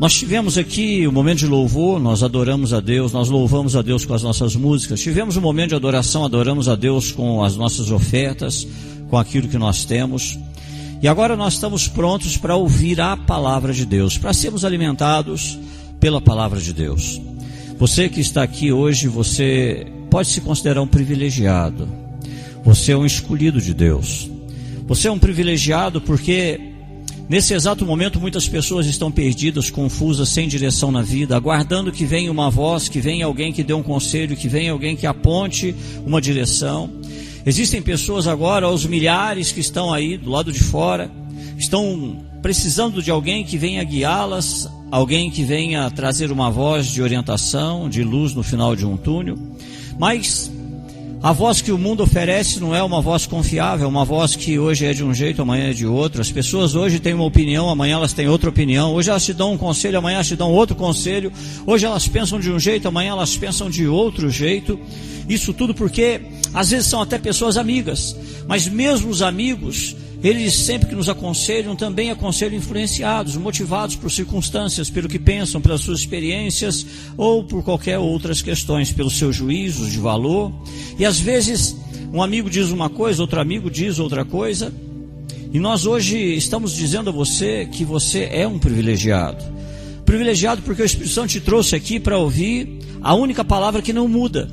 Nós tivemos aqui um momento de louvor, nós adoramos a Deus, nós louvamos a Deus com as nossas músicas. Tivemos um momento de adoração, adoramos a Deus com as nossas ofertas, com aquilo que nós temos. E agora nós estamos prontos para ouvir a palavra de Deus, para sermos alimentados pela palavra de Deus. Você que está aqui hoje, você pode se considerar um privilegiado. Você é um escolhido de Deus. Você é um privilegiado porque nesse exato momento muitas pessoas estão perdidas, confusas, sem direção na vida, aguardando que venha uma voz, que venha alguém que dê um conselho, que venha alguém que aponte uma direção. Existem pessoas agora, aos milhares que estão aí do lado de fora, estão precisando de alguém que venha guiá-las, alguém que venha trazer uma voz de orientação, de luz no final de um túnel. Mas a voz que o mundo oferece não é uma voz confiável, é uma voz que hoje é de um jeito, amanhã é de outro. As pessoas hoje têm uma opinião, amanhã elas têm outra opinião. Hoje elas te dão um conselho, amanhã elas te dão outro conselho. Hoje elas pensam de um jeito, amanhã elas pensam de outro jeito. Isso tudo porque às vezes são até pessoas amigas, mas mesmo os amigos, eles sempre que nos aconselham, também aconselham influenciados, motivados por circunstâncias, pelo que pensam, pelas suas experiências ou por qualquer outras questões, pelos seus juízos de valor. E às vezes um amigo diz uma coisa, outro amigo diz outra coisa. E nós hoje estamos dizendo a você que você é um privilegiado. Privilegiado porque o Espírito Santo te trouxe aqui para ouvir a única palavra que não muda.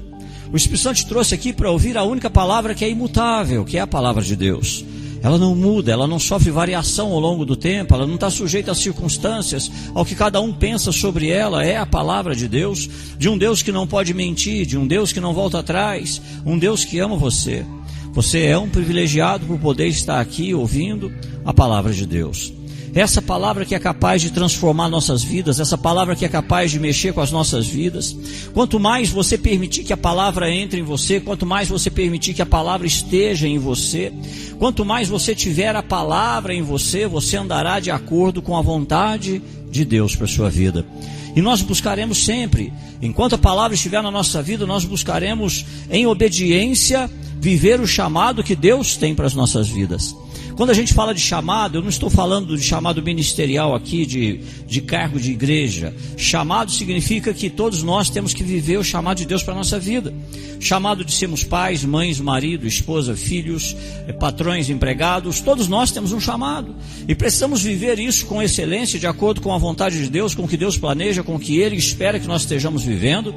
O Espírito Santo te trouxe aqui para ouvir a única palavra que é imutável, que é a palavra de Deus. Ela não muda, ela não sofre variação ao longo do tempo, ela não está sujeita às circunstâncias, ao que cada um pensa sobre ela. É a palavra de Deus, de um Deus que não pode mentir, de um Deus que não volta atrás, um Deus que ama você. Você é um privilegiado por poder estar aqui ouvindo a palavra de Deus. Essa palavra que é capaz de transformar nossas vidas, essa palavra que é capaz de mexer com as nossas vidas. Quanto mais você permitir que a palavra entre em você, quanto mais você permitir que a palavra esteja em você, quanto mais você tiver a palavra em você, você andará de acordo com a vontade de Deus para a sua vida. E nós buscaremos sempre, enquanto a palavra estiver na nossa vida, nós buscaremos em obediência viver o chamado que Deus tem para as nossas vidas. Quando a gente fala de chamado, eu não estou falando de chamado ministerial aqui, de cargo de igreja. Chamado significa que todos nós temos que viver o chamado de Deus para a nossa vida. Chamado de sermos pais, mães, marido, esposa, filhos, patrões, empregados. Todos nós temos um chamado. E precisamos viver isso com excelência, de acordo com a vontade de Deus, com o que Deus planeja, com o que Ele espera que nós estejamos vivendo.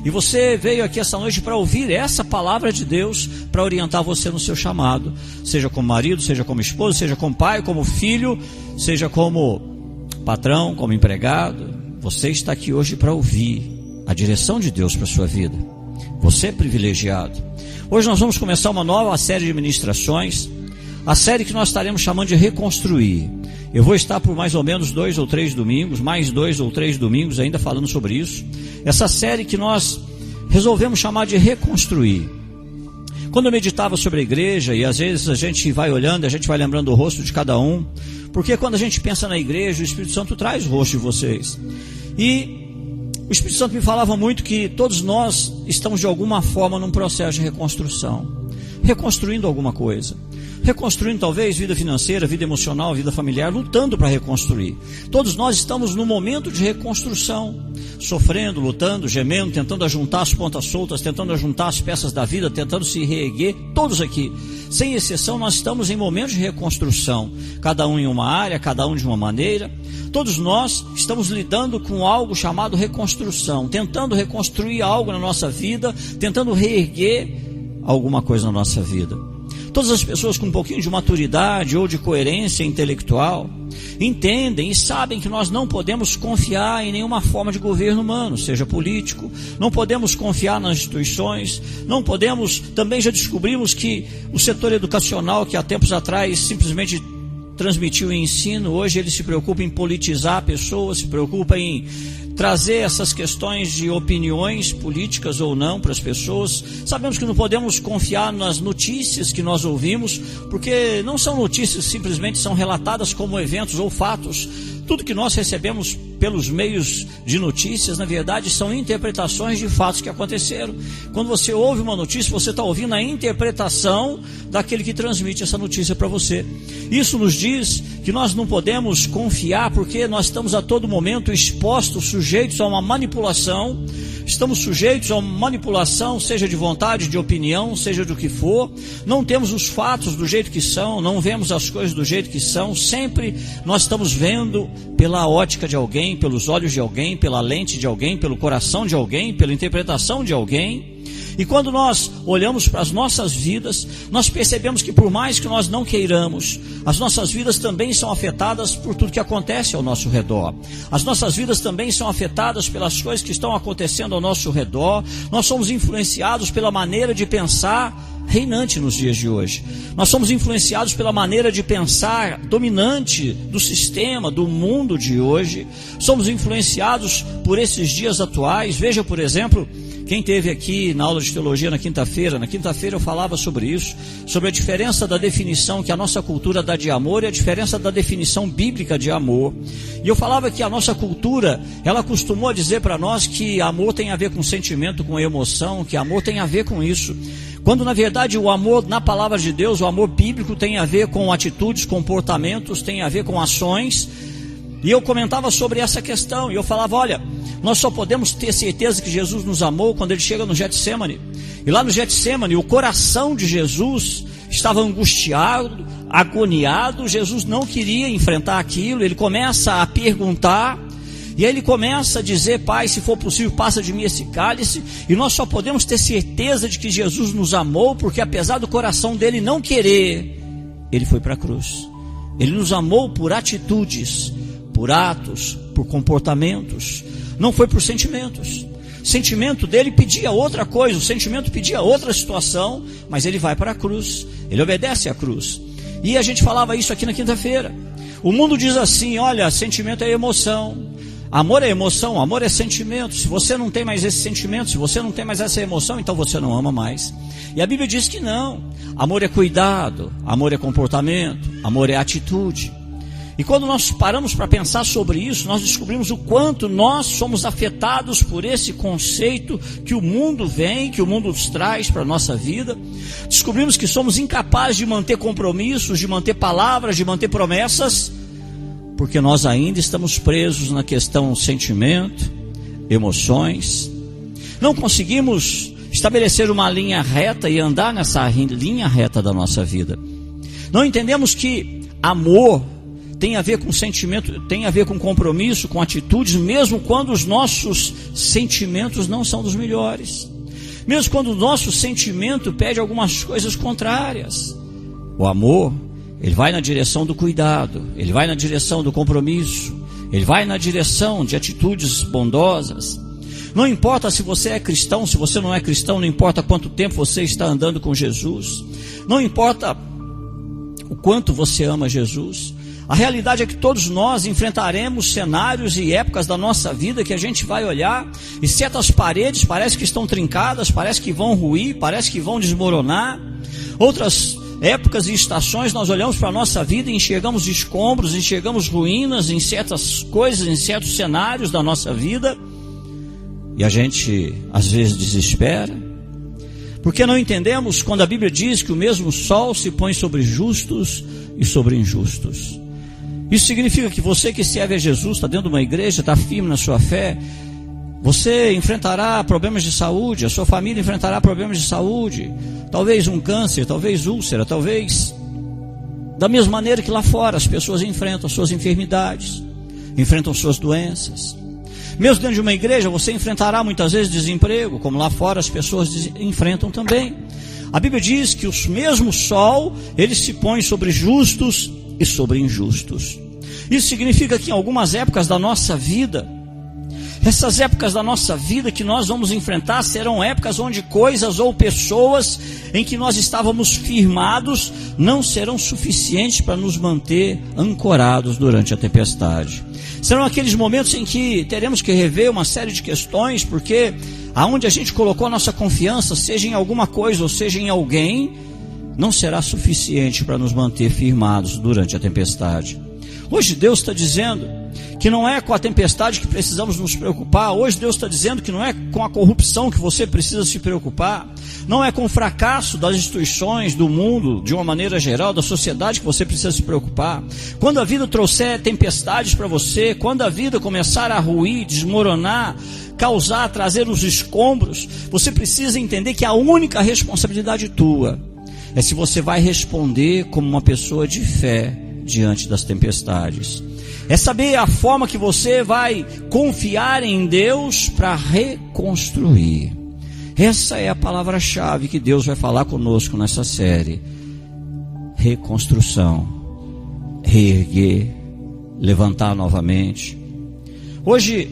E você veio aqui essa noite para ouvir essa palavra de Deus, para orientar você no seu chamado. Seja como marido, seja como esposa, seja como pai, como filho, seja como patrão, como empregado. Você está aqui hoje para ouvir a direção de Deus para a sua vida. Você é privilegiado. Hoje nós vamos começar uma nova série de ministrações, a série que nós estaremos chamando de Reconstruir. Eu vou estar por mais ou menos 2 ou 3 domingos, mais 2 ou 3 domingos ainda falando sobre isso. Essa série que nós resolvemos chamar de Reconstruir. Quando eu meditava sobre a igreja, e às vezes a gente vai olhando, a gente vai lembrando o rosto de cada um, porque quando a gente pensa na igreja, o Espírito Santo traz o rosto de vocês. E o Espírito Santo me falava muito que todos nós estamos de alguma forma num processo de reconstrução, reconstruindo alguma coisa. Reconstruindo talvez vida financeira, vida emocional, vida familiar, lutando para reconstruir. Todos nós estamos num momento de reconstrução, sofrendo, lutando, gemendo, tentando ajuntar as pontas soltas, tentando ajuntar as peças da vida, tentando se reerguer. Todos aqui, sem exceção, nós estamos em momentos de reconstrução, cada um em uma área, cada um de uma maneira. Todos nós estamos lidando com algo chamado reconstrução, tentando reconstruir algo na nossa vida, tentando reerguer alguma coisa na nossa vida. Todas as pessoas com um pouquinho de maturidade ou de coerência intelectual entendem e sabem que nós não podemos confiar em nenhuma forma de governo humano, seja político, não podemos confiar nas instituições, não podemos, também já descobrimos que o setor educacional, que há tempos atrás simplesmente transmitiu o ensino, hoje ele se preocupa em politizar pessoas, se preocupa em trazer essas questões de opiniões políticas ou não para as pessoas. Sabemos que não podemos confiar nas notícias que nós ouvimos, porque não são notícias, simplesmente são relatadas como eventos ou fatos. Tudo que nós recebemos pelos meios de notícias, na verdade, são interpretações de fatos que aconteceram. Quando você ouve uma notícia, você está ouvindo a interpretação daquele que transmite essa notícia para você. Isso nos diz que nós não podemos confiar, porque nós estamos a todo momento expostos, sujeitos a uma manipulação. Estamos sujeitos a uma manipulação, seja de vontade, de opinião, seja do que for. Não temos os fatos do jeito que são, não vemos as coisas do jeito que são. Sempre nós estamos vendo pela ótica de alguém, pelos olhos de alguém, pela lente de alguém, pelo coração de alguém, pela interpretação de alguém. E quando nós olhamos para as nossas vidas, nós percebemos que por mais que nós não queiramos, as nossas vidas também são afetadas por tudo que acontece ao nosso redor. As nossas vidas também são afetadas pelas coisas que estão acontecendo ao nosso redor. Nós somos influenciados pela maneira de pensar reinante nos dias de hoje. Nós somos influenciados pela maneira de pensar dominante do sistema, do mundo de hoje. Somos influenciados por esses dias atuais. Veja, por exemplo, quem esteve aqui na aula de teologia na quinta-feira eu falava sobre isso, sobre a diferença da definição que a nossa cultura dá de amor e a diferença da definição bíblica de amor. E eu falava que a nossa cultura, ela costumou dizer para nós que amor tem a ver com sentimento, com emoção, que amor tem a ver com isso. Quando na verdade o amor na palavra de Deus, o amor bíblico tem a ver com atitudes, comportamentos, tem a ver com ações. E eu comentava sobre essa questão, e eu falava, olha, nós só podemos ter certeza que Jesus nos amou quando ele chega no Getsêmani. E lá no Getsêmani, o coração de Jesus estava angustiado, agoniado. Jesus não queria enfrentar aquilo. Ele começa a perguntar, e aí ele começa a dizer, Pai, se for possível, passa de mim esse cálice. E nós só podemos ter certeza de que Jesus nos amou, porque apesar do coração dele não querer, ele foi para a cruz. Ele nos amou por atitudes, por atos, por comportamentos. Não foi por sentimentos. O sentimento dele pedia outra coisa, o sentimento pedia outra situação, mas ele vai para a cruz, ele obedece à cruz. E a gente falava isso aqui na quinta-feira. O mundo diz assim, olha, sentimento é emoção, amor é emoção, amor é sentimento. Se você não tem mais esse sentimento, se você não tem mais essa emoção, então você não ama mais. E a Bíblia diz que não. Amor é cuidado, amor é comportamento, amor é atitude. E quando nós paramos para pensar sobre isso, nós descobrimos o quanto nós somos afetados por esse conceito que o mundo vem, que o mundo nos traz para a nossa vida. Descobrimos que somos incapazes de manter compromissos, de manter palavras, de manter promessas, porque nós ainda estamos presos na questão sentimento, emoções. Não conseguimos estabelecer uma linha reta e andar nessa linha reta da nossa vida. Não entendemos que amor tem a ver com sentimento, tem a ver com compromisso, com atitudes, mesmo quando os nossos sentimentos não são dos melhores. Mesmo quando o nosso sentimento pede algumas coisas contrárias. O amor, ele vai na direção do cuidado, ele vai na direção do compromisso, ele vai na direção de atitudes bondosas. Não importa se você é cristão, se você não é cristão, não importa quanto tempo você está andando com Jesus, não importa o quanto você ama Jesus. A realidade é que todos nós enfrentaremos cenários e épocas da nossa vida que a gente vai olhar e certas paredes parece que estão trincadas, parece que vão ruir, parece que vão desmoronar. Outras épocas e estações nós olhamos para a nossa vida e enxergamos escombros, enxergamos ruínas em certas coisas, em certos cenários da nossa vida. E a gente às vezes desespera, porque não entendemos quando a Bíblia diz que o mesmo sol se põe sobre justos e sobre injustos. Isso significa que você que serve a Jesus, está dentro de uma igreja, está firme na sua fé, você enfrentará problemas de saúde, a sua família enfrentará problemas de saúde, talvez um câncer, talvez úlcera, talvez da mesma maneira que lá fora as pessoas enfrentam suas enfermidades, enfrentam suas doenças. Mesmo dentro de uma igreja você enfrentará muitas vezes desemprego, como lá fora as pessoas enfrentam também. A Bíblia diz que o mesmo sol, ele se põe sobre justos e sobre injustos. Isso significa que em algumas épocas da nossa vida, essas épocas da nossa vida que nós vamos enfrentar serão épocas onde coisas ou pessoas em que nós estávamos firmados não serão suficientes para nos manter ancorados durante a tempestade. Serão aqueles momentos em que teremos que rever uma série de questões, porque aonde a gente colocou a nossa confiança, seja em alguma coisa ou seja em alguém, não será suficiente para nos manter firmados durante a tempestade. Hoje Deus está dizendo que não é com a tempestade que precisamos nos preocupar. Hoje Deus está dizendo que não é com a corrupção que você precisa se preocupar, não é com o fracasso das instituições, do mundo, de uma maneira geral, da sociedade, que você precisa se preocupar. Quando a vida trouxer tempestades para você, quando a vida começar a ruir, desmoronar, causar, trazer os escombros, você precisa entender que a única responsabilidade tua é se você vai responder como uma pessoa de fé diante das tempestades. É saber a forma que você vai confiar em Deus para reconstruir. Essa é a palavra-chave que Deus vai falar conosco nessa série. Reconstrução, reerguer, levantar novamente. Hoje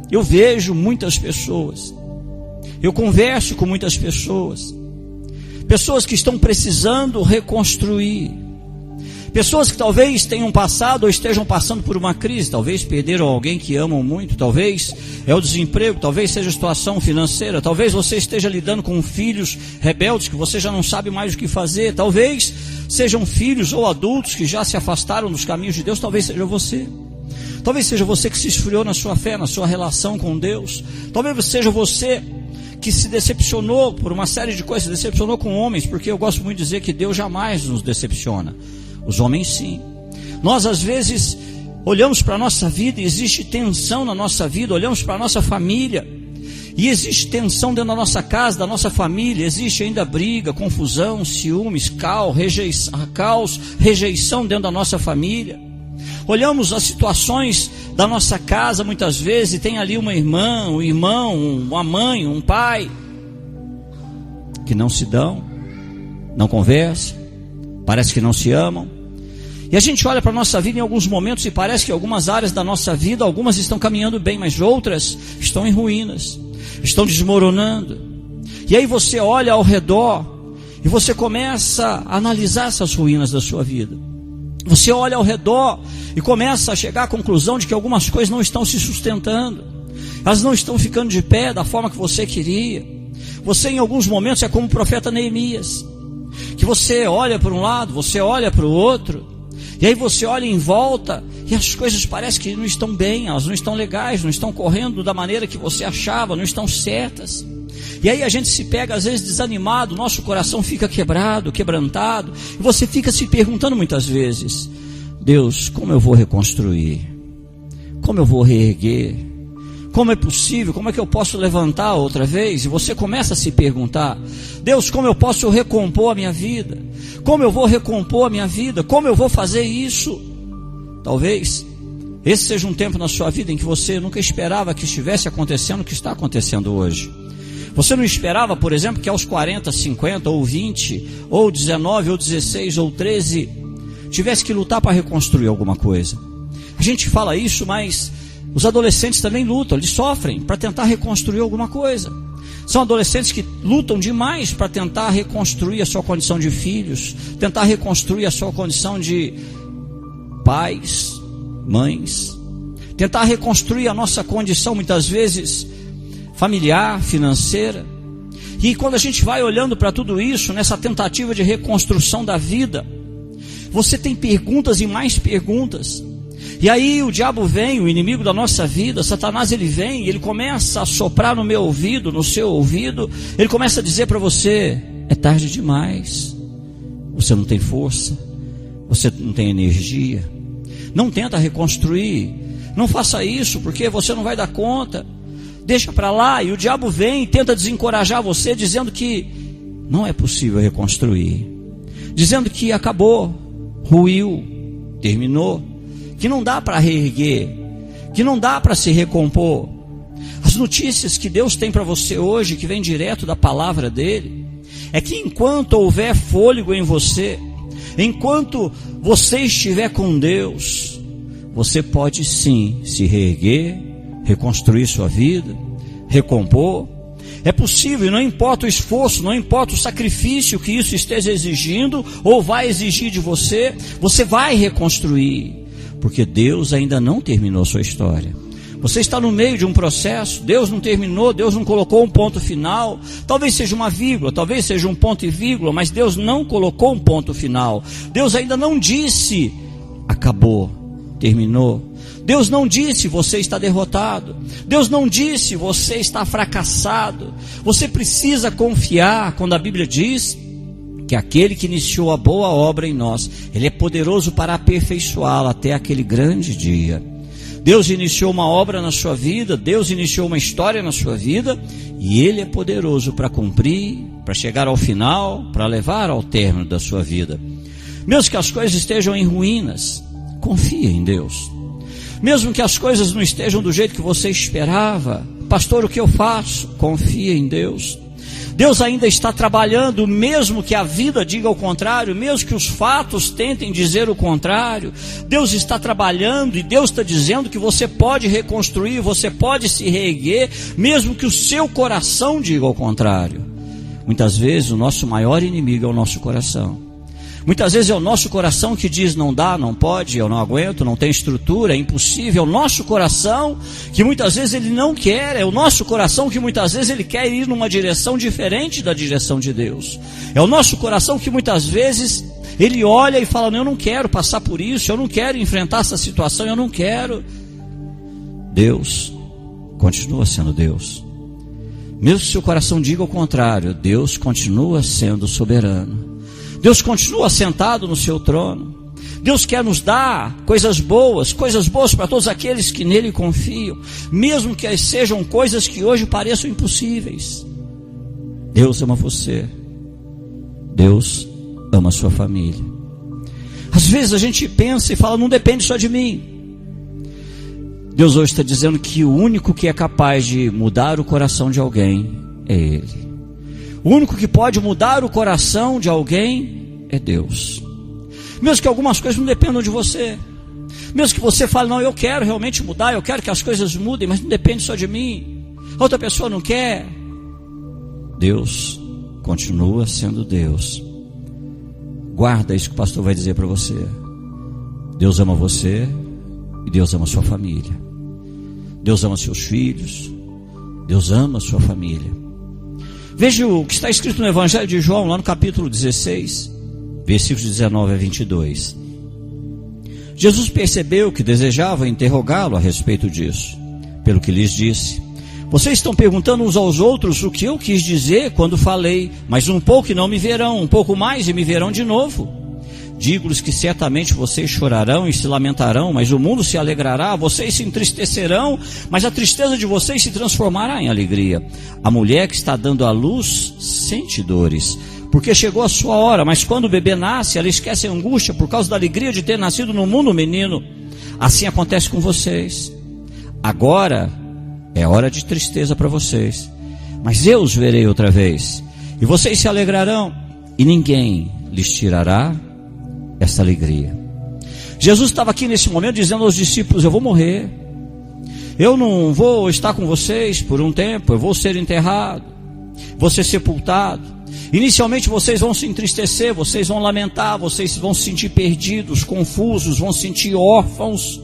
eu vejo muitas pessoas, eu converso com muitas pessoas que estão precisando reconstruir, pessoas que talvez tenham passado ou estejam passando por uma crise, talvez perderam alguém que amam muito, talvez é o desemprego, talvez seja a situação financeira, talvez você esteja lidando com filhos rebeldes que você já não sabe mais o que fazer, talvez sejam filhos ou adultos que já se afastaram dos caminhos de Deus, talvez seja você. Talvez seja você que se esfriou na sua fé, na sua relação com Deus. Talvez seja você que se decepcionou por uma série de coisas, se decepcionou com homens, porque eu gosto muito de dizer que Deus jamais nos decepciona. Os homens sim. Nós às vezes olhamos para a nossa vida e existe tensão na nossa vida, olhamos para a nossa família e existe tensão dentro da nossa casa, da nossa família, existe ainda briga, confusão, ciúmes, caos, rejeição dentro da nossa família. Olhamos as situações da nossa casa muitas vezes e tem ali uma irmã, um irmão, uma mãe, um pai que não se dão, não conversam, parece que não se amam. E a gente olha para a nossa vida em alguns momentos e parece que algumas áreas da nossa vida, algumas estão caminhando bem, mas outras estão em ruínas, estão desmoronando. E aí você olha ao redor e você começa a analisar essas ruínas da sua vida. Você olha ao redor e começa a chegar à conclusão de que algumas coisas não estão se sustentando, elas não estão ficando de pé da forma que você queria. Você em alguns momentos é como o profeta Neemias, que você olha para um lado, você olha para o outro, e aí você olha em volta e as coisas parecem que não estão bem, elas não estão legais, não estão correndo da maneira que você achava, não estão certas. E aí a gente se pega às vezes desanimado, nosso coração fica quebrado, quebrantado, e você fica se perguntando muitas vezes: Deus, como eu vou reconstruir? Como eu vou reerguer? Como é possível? Como é que eu posso levantar outra vez? E você começa a se perguntar: Deus, como eu posso recompor a minha vida? Como eu vou recompor a minha vida? Como eu vou fazer isso? Talvez esse seja um tempo na sua vida em que você nunca esperava que estivesse acontecendo o que está acontecendo hoje. Você não esperava, por exemplo, que aos 40, 50, ou 20, ou 19, ou 16, ou 13, tivesse que lutar para reconstruir alguma coisa. A gente fala isso, mas os adolescentes também lutam, eles sofrem para tentar reconstruir alguma coisa. São adolescentes que lutam demais para tentar reconstruir a sua condição de filhos, tentar reconstruir a sua condição de pais, mães, tentar reconstruir a nossa condição, muitas vezes, familiar, financeira. E quando a gente vai olhando para tudo isso, nessa tentativa de reconstrução da vida, você tem perguntas e mais perguntas. E aí o diabo vem, o inimigo da nossa vida, Satanás, ele vem e ele começa a soprar no meu ouvido, no seu ouvido. Ele começa a dizer para você: é tarde demais, você não tem força, você não tem energia, não tenta reconstruir, não faça isso porque você não vai dar conta, deixa para lá. E o diabo vem e tenta desencorajar você, dizendo que não é possível reconstruir, dizendo que acabou, ruiu, terminou, que não dá para reerguer, que não dá para se recompor. As notícias que Deus tem para você hoje, que vem direto da palavra dele, é que enquanto houver fôlego em você, enquanto você estiver com Deus, você pode sim se reerguer, reconstruir sua vida, recompor. É possível, não importa o esforço, não importa o sacrifício que isso esteja exigindo ou vai exigir de você, você vai reconstruir, porque Deus ainda não terminou sua história. Você está no meio de um processo, Deus não terminou, Deus não colocou um ponto final. Talvez seja uma vírgula, talvez seja um ponto e vírgula, mas Deus não colocou um ponto final. Deus ainda não disse: acabou. terminou. Deus não disse você está derrotado. Deus não disse você está fracassado. Você precisa confiar quando a Bíblia diz que aquele que iniciou a boa obra em nós, Ele é poderoso para aperfeiçoá-la até aquele grande dia. Deus iniciou uma obra na sua vida, Deus iniciou uma história na sua vida, e Ele é poderoso para cumprir, para chegar ao final, para levar ao término da sua vida. Mesmo que as coisas estejam em ruínas, confia em Deus. Mesmo que as coisas não estejam do jeito que você esperava, pastor, o que eu faço? Confia em Deus. Deus ainda está trabalhando, mesmo que a vida diga o contrário, mesmo que os fatos tentem dizer o contrário. Deus está trabalhando e Deus está dizendo que você pode reconstruir, você pode se reerguer, mesmo que o seu coração diga o contrário. Muitas vezes o nosso maior inimigo é o nosso coração. Muitas vezes é o nosso coração que diz não dá, não pode, eu não aguento, não tem estrutura, é impossível. É o nosso coração que muitas vezes ele não quer, é o nosso coração que muitas vezes ele quer ir numa direção diferente da direção de Deus. É o nosso coração que muitas vezes ele olha e fala, não, eu não quero passar por isso, eu não quero enfrentar essa situação, eu não quero. Deus continua sendo Deus. Mesmo que seu coração diga o contrário, Deus continua sendo soberano. Deus continua sentado no seu trono. Deus quer nos dar coisas boas para todos aqueles que nele confiam, mesmo que sejam coisas que hoje pareçam impossíveis. Deus ama você. Deus ama a sua família. Às vezes a gente pensa e fala, não depende só de mim. Deus hoje está dizendo que o único que é capaz de mudar o coração de alguém é Ele. O único que pode mudar o coração de alguém é Deus. Mesmo que algumas coisas não dependam de você, mesmo que você fale, não, eu quero realmente mudar, eu quero que as coisas mudem, mas não depende só de mim, a outra pessoa não quer. Deus continua sendo Deus. Guarda isso que o pastor vai dizer para você. Deus ama você e Deus ama a sua família. Deus ama seus filhos, Deus ama a sua família. Veja o que está escrito no Evangelho de João, lá no capítulo 16, versículos 19 a 22. Jesus percebeu que desejava interrogá-lo a respeito disso, pelo que lhes disse, vocês estão perguntando uns aos outros o que eu quis dizer quando falei, mas um pouco e não me verão, um pouco mais e me verão de novo. Digo-lhes que certamente vocês chorarão e se lamentarão, mas o mundo se alegrará, vocês se entristecerão, mas a tristeza de vocês se transformará em alegria. A mulher que está dando à luz sente dores, porque chegou a sua hora, mas quando o bebê nasce, ela esquece a angústia por causa da alegria de ter nascido no mundo um menino. Assim acontece com vocês. Agora é hora de tristeza para vocês, mas eu os verei outra vez, e vocês se alegrarão, e ninguém lhes tirará essa alegria. Jesus estava aqui nesse momento dizendo aos discípulos, eu vou morrer, eu não vou estar com vocês por um tempo, eu vou ser enterrado, vou ser sepultado. Inicialmente vocês vão se entristecer, vocês vão lamentar, vocês vão se sentir perdidos, confusos, vão se sentir órfãos,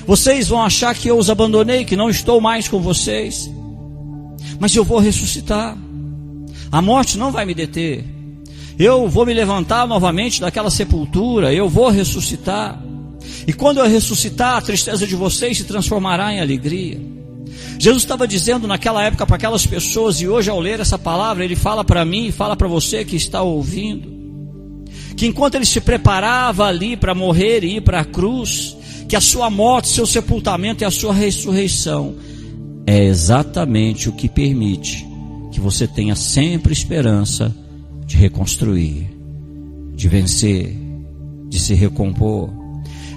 vocês vão achar que eu os abandonei, que não estou mais com vocês, mas eu vou ressuscitar, a morte não vai me deter. Eu vou me levantar novamente daquela sepultura, eu vou ressuscitar. E quando eu ressuscitar, a tristeza de vocês se transformará em alegria. Jesus estava dizendo naquela época para aquelas pessoas, e hoje ao ler essa palavra, Ele fala para mim e fala para você que está ouvindo, que enquanto Ele se preparava ali para morrer e ir para a cruz, que a sua morte, seu sepultamento e a sua ressurreição é exatamente o que permite que você tenha sempre esperança de reconstruir, de vencer, de se recompor.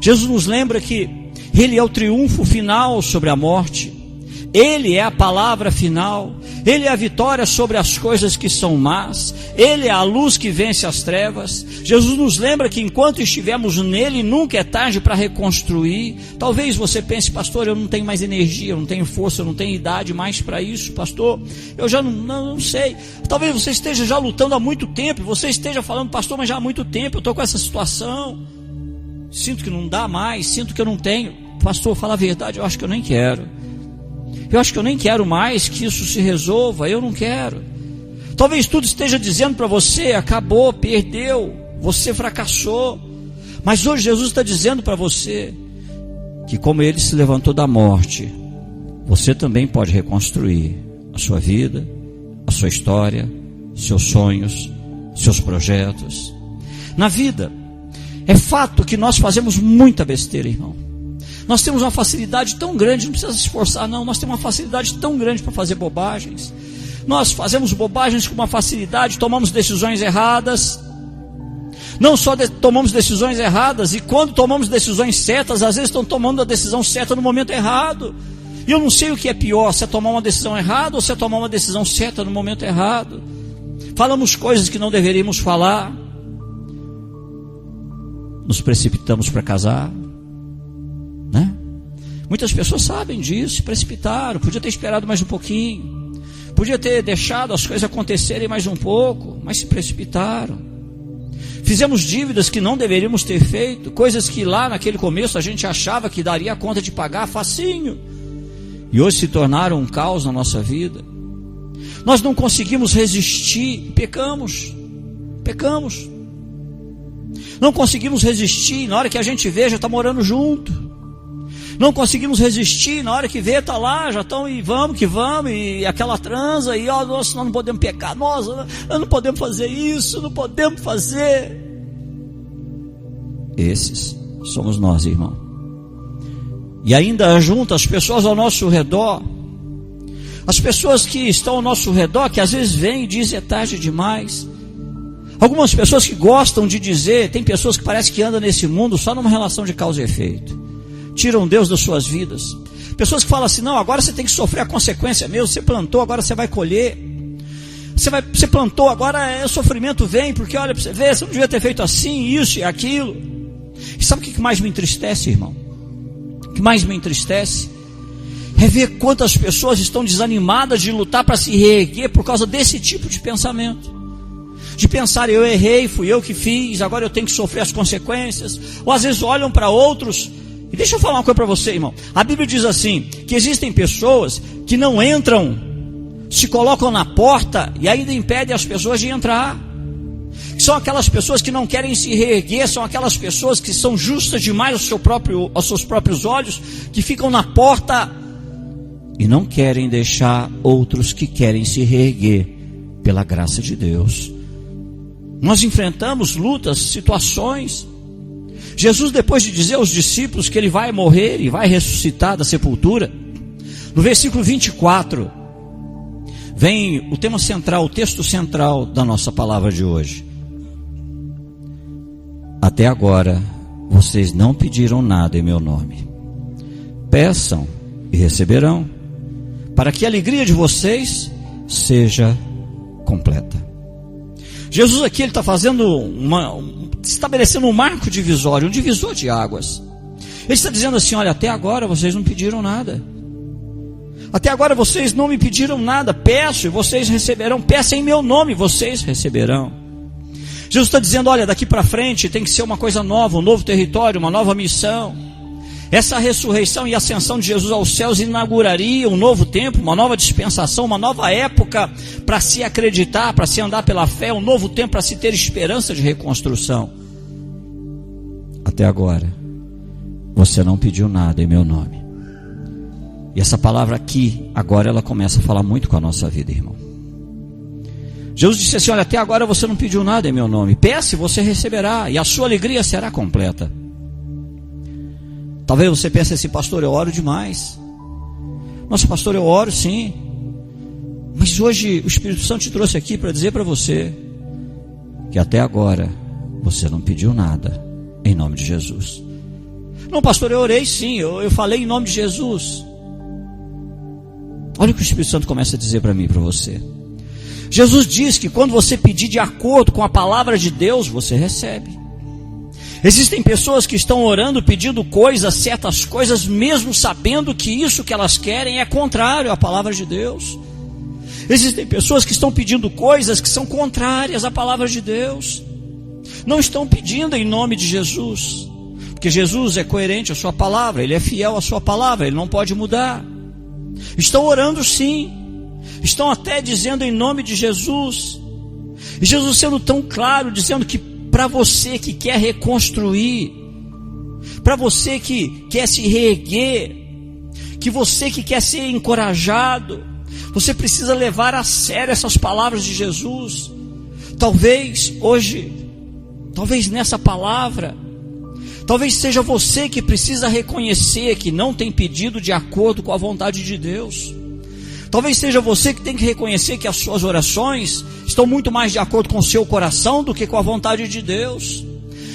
Jesus nos lembra que Ele é o triunfo final sobre a morte, Ele é a palavra final, Ele é a vitória sobre as coisas que são más, Ele é a luz que vence as trevas. Jesus nos lembra que enquanto estivermos nele, nunca é tarde para reconstruir. Talvez você pense, pastor, eu não tenho mais energia, eu não tenho força, eu não tenho idade mais para isso, pastor, eu já não sei. Talvez você esteja já lutando há muito tempo, você esteja falando, pastor, mas já há muito tempo eu estou com essa situação, sinto que não dá mais, sinto que eu não tenho. Pastor, fala a verdade, eu acho que eu nem quero. Eu acho que eu nem quero mais que isso se resolva, eu não quero. Talvez tudo esteja dizendo para você, acabou, perdeu, você fracassou. Mas hoje Jesus está dizendo para você que como Ele se levantou da morte, você também pode reconstruir a sua vida, a sua história, seus sonhos, seus projetos. Na vida, é fato que nós fazemos muita besteira, irmão. Nós temos uma facilidade tão grande, não precisa se esforçar não, nós temos uma facilidade tão grande para fazer bobagens. Nós fazemos bobagens com uma facilidade, tomamos decisões erradas. Não só tomamos decisões erradas, e quando tomamos decisões certas, às vezes estão tomando a decisão certa no momento errado. E eu não sei o que é pior, se é tomar uma decisão errada ou se é tomar uma decisão certa no momento errado. Falamos coisas que não deveríamos falar. Nos precipitamos para casar, né? Muitas pessoas sabem disso, se precipitaram, podia ter esperado mais um pouquinho, podia ter deixado as coisas acontecerem mais um pouco, mas se precipitaram. Fizemos dívidas que não deveríamos ter feito, coisas que lá naquele começo a gente achava que daria conta de pagar facinho, e hoje se tornaram um caos na nossa vida. Nós não conseguimos resistir, pecamos. Não conseguimos resistir, na hora que a gente vê já está morando junto. Não conseguimos resistir, na hora que vê está lá, já estão e vamos que vamos, e aquela transa, e ó, nossa, nós não podemos pecar, nossa, nós não podemos fazer isso, não podemos fazer. Esses somos nós, irmão. E ainda junto as pessoas ao nosso redor, as pessoas que estão ao nosso redor, que às vezes vêm e dizem é tarde demais. Algumas pessoas que gostam de dizer, tem pessoas que parece que andam nesse mundo só numa relação de causa e efeito. Tiram Deus das suas vidas. Pessoas que falam assim, não, agora você tem que sofrer a consequência mesmo, você plantou, agora você vai colher. Você plantou, agora o sofrimento vem, porque olha para você ver, você não devia ter feito assim, isso e aquilo. E sabe o que mais me entristece, irmão? O que mais me entristece é ver quantas pessoas estão desanimadas de lutar para se reerguer por causa desse tipo de pensamento. De pensar, eu errei, fui eu que fiz, agora eu tenho que sofrer as consequências. Ou às vezes olham para outros. E deixa eu falar uma coisa para você, irmão. A Bíblia diz assim, que existem pessoas que não entram, se colocam na porta e ainda impedem as pessoas de entrar. São aquelas pessoas que não querem se reerguer, são aquelas pessoas que são justas demais aos seus próprios olhos, que ficam na porta e não querem deixar outros que querem se reerguer pela graça de Deus. Nós enfrentamos lutas, situações. Jesus, depois de dizer aos discípulos que ele vai morrer e vai ressuscitar da sepultura, no versículo 24, vem o tema central, o texto central da nossa palavra de hoje. Até agora, vocês não pediram nada em meu nome. Peçam e receberão, para que a alegria de vocês seja completa. Jesus aqui ele está fazendo estabelecendo um marco divisório, um divisor de águas. Ele está dizendo assim, olha, até agora vocês não pediram nada. Até agora vocês não me pediram nada. Peço e vocês receberão. Peçam em meu nome, vocês receberão. Jesus está dizendo, olha, daqui para frente tem que ser uma coisa nova, um novo território, uma nova missão. Essa ressurreição e ascensão de Jesus aos céus inauguraria um novo tempo, uma nova dispensação, uma nova época para se acreditar, para se andar pela fé, um novo tempo para se ter esperança de reconstrução. Até agora, você não pediu nada em meu nome. E essa palavra aqui, agora ela começa a falar muito com a nossa vida, irmão. Jesus disse assim, olha, até agora você não pediu nada em meu nome. Peça e você receberá, e a sua alegria será completa. Talvez você pense assim, pastor, eu oro demais. Nossa, pastor, eu oro sim. Mas hoje o Espírito Santo te trouxe aqui para dizer para você que até agora você não pediu nada em nome de Jesus. Não, pastor, eu orei sim, eu falei em nome de Jesus. Olha o que o Espírito Santo começa a dizer para mim e para você. Jesus diz que quando você pedir de acordo com a palavra de Deus, você recebe. Existem pessoas que estão orando, pedindo coisas, certas coisas, mesmo sabendo que isso que elas querem é contrário à palavra de Deus. Existem pessoas que estão pedindo coisas que são contrárias à palavra de Deus. Não estão pedindo em nome de Jesus, porque Jesus é coerente à sua palavra, Ele é fiel à sua palavra, Ele não pode mudar. Estão orando sim, estão até dizendo em nome de Jesus. E Jesus sendo tão claro, dizendo que para você que quer reconstruir, para você que quer se reerguer, que você que quer ser encorajado, você precisa levar a sério essas palavras de Jesus. Talvez hoje, talvez nessa palavra, talvez seja você que precisa reconhecer que não tem pedido de acordo com a vontade de Deus. Talvez seja você que tem que reconhecer que as suas orações estão muito mais de acordo com o seu coração do que com a vontade de Deus.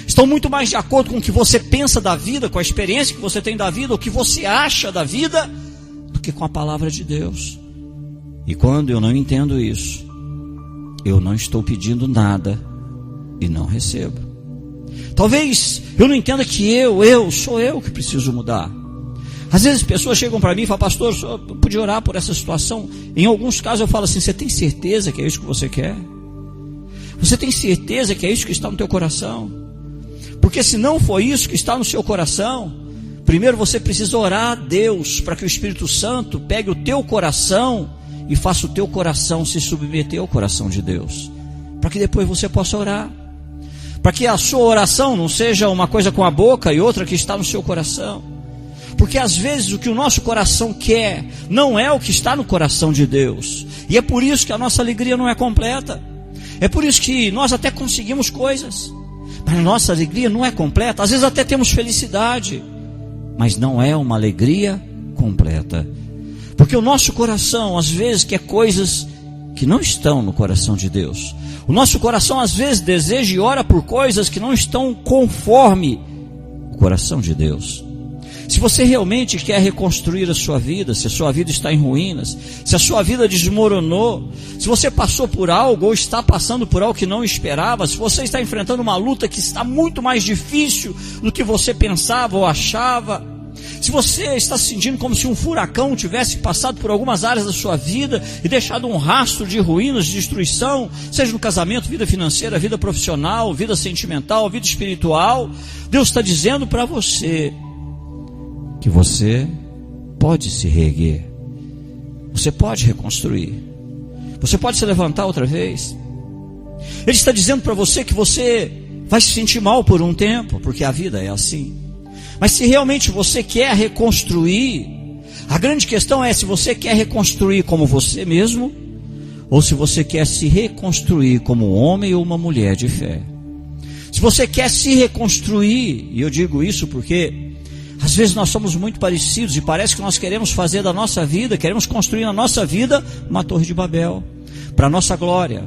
Estão muito mais de acordo com o que você pensa da vida, com a experiência que você tem da vida, o que você acha da vida, do que com a palavra de Deus. E quando eu não entendo isso, eu não estou pedindo nada e não recebo. Talvez eu não entenda que sou eu que preciso mudar. Às vezes pessoas chegam para mim e falam: pastor, eu podia orar por essa situação? Em alguns casos eu falo assim: você tem certeza que é isso que você quer? Você tem certeza que é isso que está no teu coração? Porque se não for isso que está no seu coração, primeiro você precisa orar a Deus para que o Espírito Santo pegue o teu coração e faça o teu coração se submeter ao coração de Deus, para que depois você possa orar, para que a sua oração não seja uma coisa com a boca e outra que está no seu coração. Porque às vezes o que o nosso coração quer não é o que está no coração de Deus, e é por isso que a nossa alegria não é completa. É por isso que nós até conseguimos coisas, mas a nossa alegria não é completa. Às vezes até temos felicidade, mas não é uma alegria completa, porque o nosso coração às vezes quer coisas que não estão no coração de Deus. O nosso coração às vezes deseja e ora por coisas que não estão conforme o coração de Deus. Se você realmente quer reconstruir a sua vida, se a sua vida está em ruínas, se a sua vida desmoronou, se você passou por algo ou está passando por algo que não esperava, se você está enfrentando uma luta que está muito mais difícil do que você pensava ou achava, se você está se sentindo como se um furacão tivesse passado por algumas áreas da sua vida e deixado um rastro de ruínas, de destruição, seja no casamento, vida financeira, vida profissional, vida sentimental, vida espiritual, Deus está dizendo para você que você pode se reerguer, você pode reconstruir, você pode se levantar outra vez. Ele está dizendo para você que você vai se sentir mal por um tempo, porque a vida é assim. Mas se realmente você quer reconstruir, a grande questão é se você quer reconstruir como você mesmo, ou se você quer se reconstruir como um homem ou uma mulher de fé. Se você quer se reconstruir, e eu digo isso porque às vezes nós somos muito parecidos e parece que nós queremos fazer da nossa vida, queremos construir na nossa vida uma torre de Babel, para a nossa glória,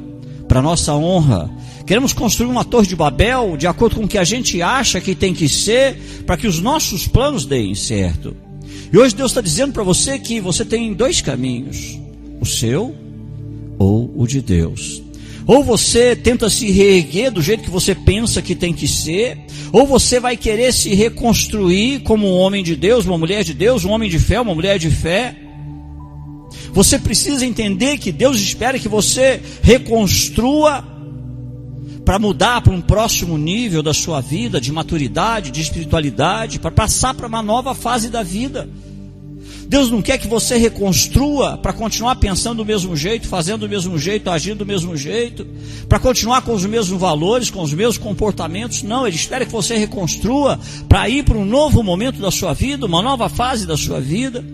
para a nossa honra. Queremos construir uma torre de Babel de acordo com o que a gente acha que tem que ser, para que os nossos planos deem certo. E hoje Deus está dizendo para você que você tem dois caminhos: o seu ou o de Deus. Ou você tenta se reerguer do jeito que você pensa que tem que ser, ou você vai querer se reconstruir como um homem de Deus, uma mulher de Deus, um homem de fé, uma mulher de fé. Você precisa entender que Deus espera que você reconstrua para mudar para um próximo nível da sua vida, de maturidade, de espiritualidade, para passar para uma nova fase da vida. Deus não quer que você reconstrua para continuar pensando do mesmo jeito, fazendo do mesmo jeito, agindo do mesmo jeito, para continuar com os mesmos valores, com os mesmos comportamentos. Não, Ele espera que você reconstrua para ir para um novo momento da sua vida, uma nova fase da sua vida.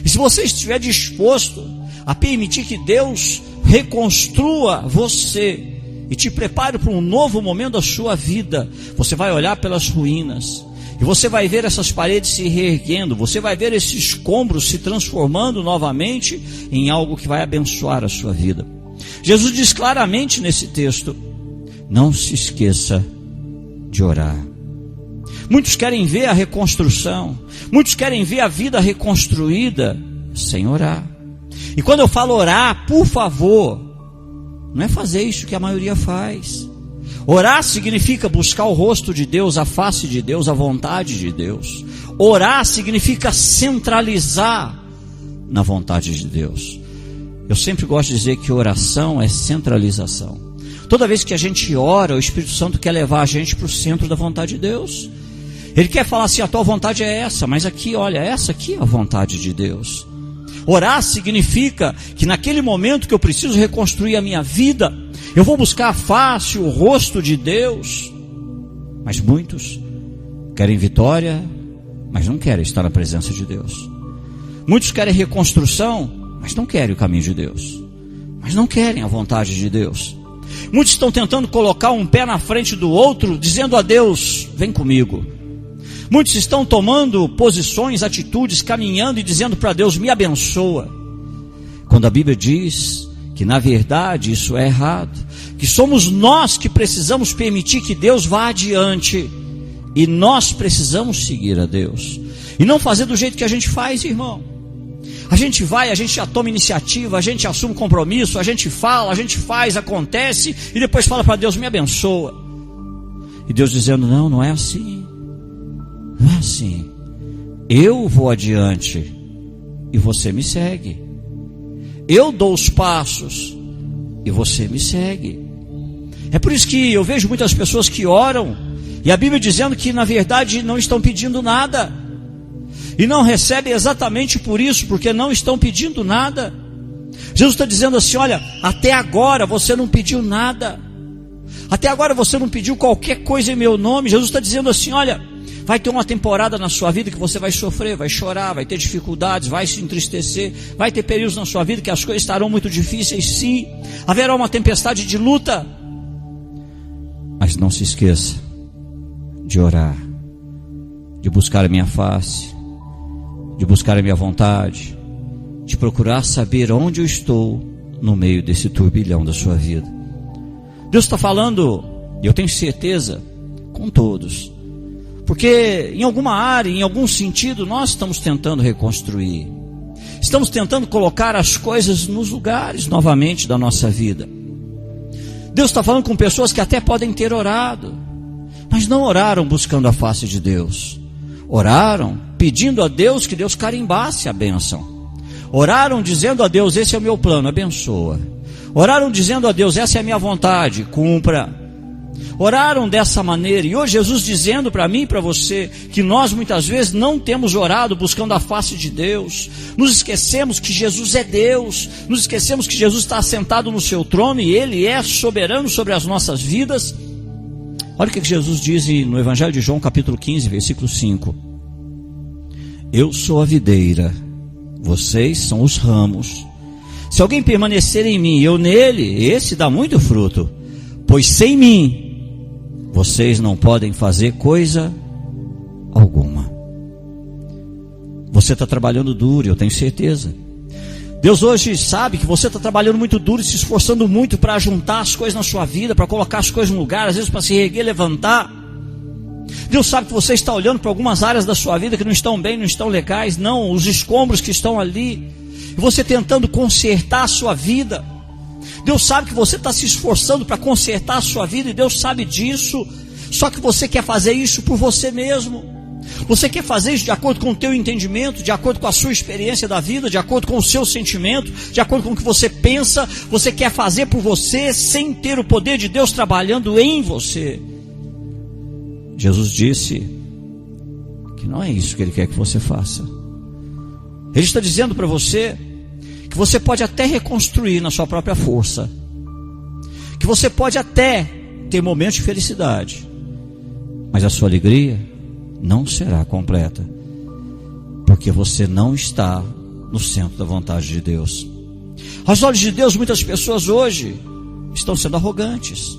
E se você estiver disposto a permitir que Deus reconstrua você e te prepare para um novo momento da sua vida, você vai olhar pelas ruínas e você vai ver essas paredes se reerguendo, você vai ver esses escombros se transformando novamente em algo que vai abençoar a sua vida. Jesus diz claramente nesse texto: não se esqueça de orar. Muitos querem ver a reconstrução, muitos querem ver a vida reconstruída sem orar. E quando eu falo orar, por favor, não é fazer isso que a maioria faz. Orar significa buscar o rosto de Deus, a face de Deus, a vontade de Deus. Orar significa centralizar na vontade de Deus. Eu sempre gosto de dizer que oração é centralização. Toda vez que a gente ora, o Espírito Santo quer levar a gente para o centro da vontade de Deus. Ele quer falar assim: a tua vontade é essa, mas aqui, olha, essa aqui é a vontade de Deus. Orar significa que naquele momento que eu preciso reconstruir a minha vida, eu vou buscar a face, o rosto de Deus. Mas muitos Querem vitória, mas não querem estar na presença de Deus. Muitos querem reconstrução, mas não querem o caminho de Deus. Mas não querem a vontade de Deus. Muitos estão tentando colocar um pé na frente do outro, dizendo a Deus, vem comigo. Muitos estão tomando posições, atitudes, caminhando e dizendo para Deus, me abençoa. Quando a Bíblia diz que na verdade isso é errado, que somos nós que precisamos permitir que Deus vá adiante, e nós precisamos seguir a Deus, e não fazer do jeito que a gente faz, irmão. A gente vai, a gente já toma iniciativa, a gente assume compromisso, a gente fala, a gente faz, acontece, e depois fala para Deus, me abençoa. E Deus dizendo, não, não é assim. Não é assim. Eu vou adiante e você me segue. Eu dou os passos e você me segue. É por isso que eu vejo muitas pessoas que oram e a Bíblia dizendo que na verdade não estão pedindo nada. E não recebem exatamente por isso, porque não estão pedindo nada. Jesus está dizendo assim, olha, até agora você não pediu nada. Até agora você não pediu qualquer coisa em meu nome. Jesus está dizendo assim, olha, vai ter uma temporada na sua vida que você vai sofrer, vai chorar, vai ter dificuldades, vai se entristecer. Vai ter períodos na sua vida que as coisas estarão muito difíceis, sim. Haverá uma tempestade de luta. Mas não se esqueça de orar, de buscar a minha face, de buscar a minha vontade, de procurar saber onde eu estou no meio desse turbilhão da sua vida. Deus está falando, e eu tenho certeza, com todos, porque em alguma área, em algum sentido, nós estamos tentando reconstruir, estamos tentando colocar as coisas nos lugares novamente da nossa vida. Deus está falando com pessoas que até podem ter orado, mas não oraram buscando a face de Deus. Oraram pedindo a Deus que Deus carimbasse a bênção. Oraram dizendo a Deus, esse é o meu plano, abençoa. Oraram dizendo a Deus, essa é a minha vontade, cumpra. Oraram dessa maneira, e hoje Jesus dizendo para mim e para você, que nós muitas vezes não temos orado buscando a face de Deus. Nos esquecemos que Jesus é Deus, nos esquecemos que Jesus está assentado no seu trono, e Ele é soberano sobre as nossas vidas. Olha o que Jesus diz no Evangelho de João, capítulo 15, versículo 5. Eu sou a videira, vocês são os ramos. Se alguém permanecer em mim e eu nele, esse dá muito fruto, pois sem mim, vocês não podem fazer coisa alguma. Você está trabalhando duro, eu tenho certeza. Deus hoje sabe que você está trabalhando muito duro e se esforçando muito para juntar as coisas na sua vida, para colocar as coisas no lugar, às vezes para se erguer, levantar. Deus sabe que você está olhando para algumas áreas da sua vida que não estão bem, não estão legais, não, os escombros que estão ali, e você tentando consertar a sua vida. Deus sabe que você está se esforçando para consertar a sua vida, e Deus sabe disso, só que você quer fazer isso por você mesmo. Você quer fazer isso de acordo com o teu entendimento, de acordo com a sua experiência da vida, de acordo com o seu sentimento, de acordo com o que você pensa. Você quer fazer por você sem ter o poder de Deus trabalhando em você. Jesus disse que não é isso que Ele quer que você faça. Ele está dizendo para você que você pode até reconstruir na sua própria força, que você pode até ter momentos de felicidade, mas a sua alegria não será completa, porque você não está no centro da vontade de Deus. Aos olhos de Deus, muitas pessoas hoje estão sendo arrogantes,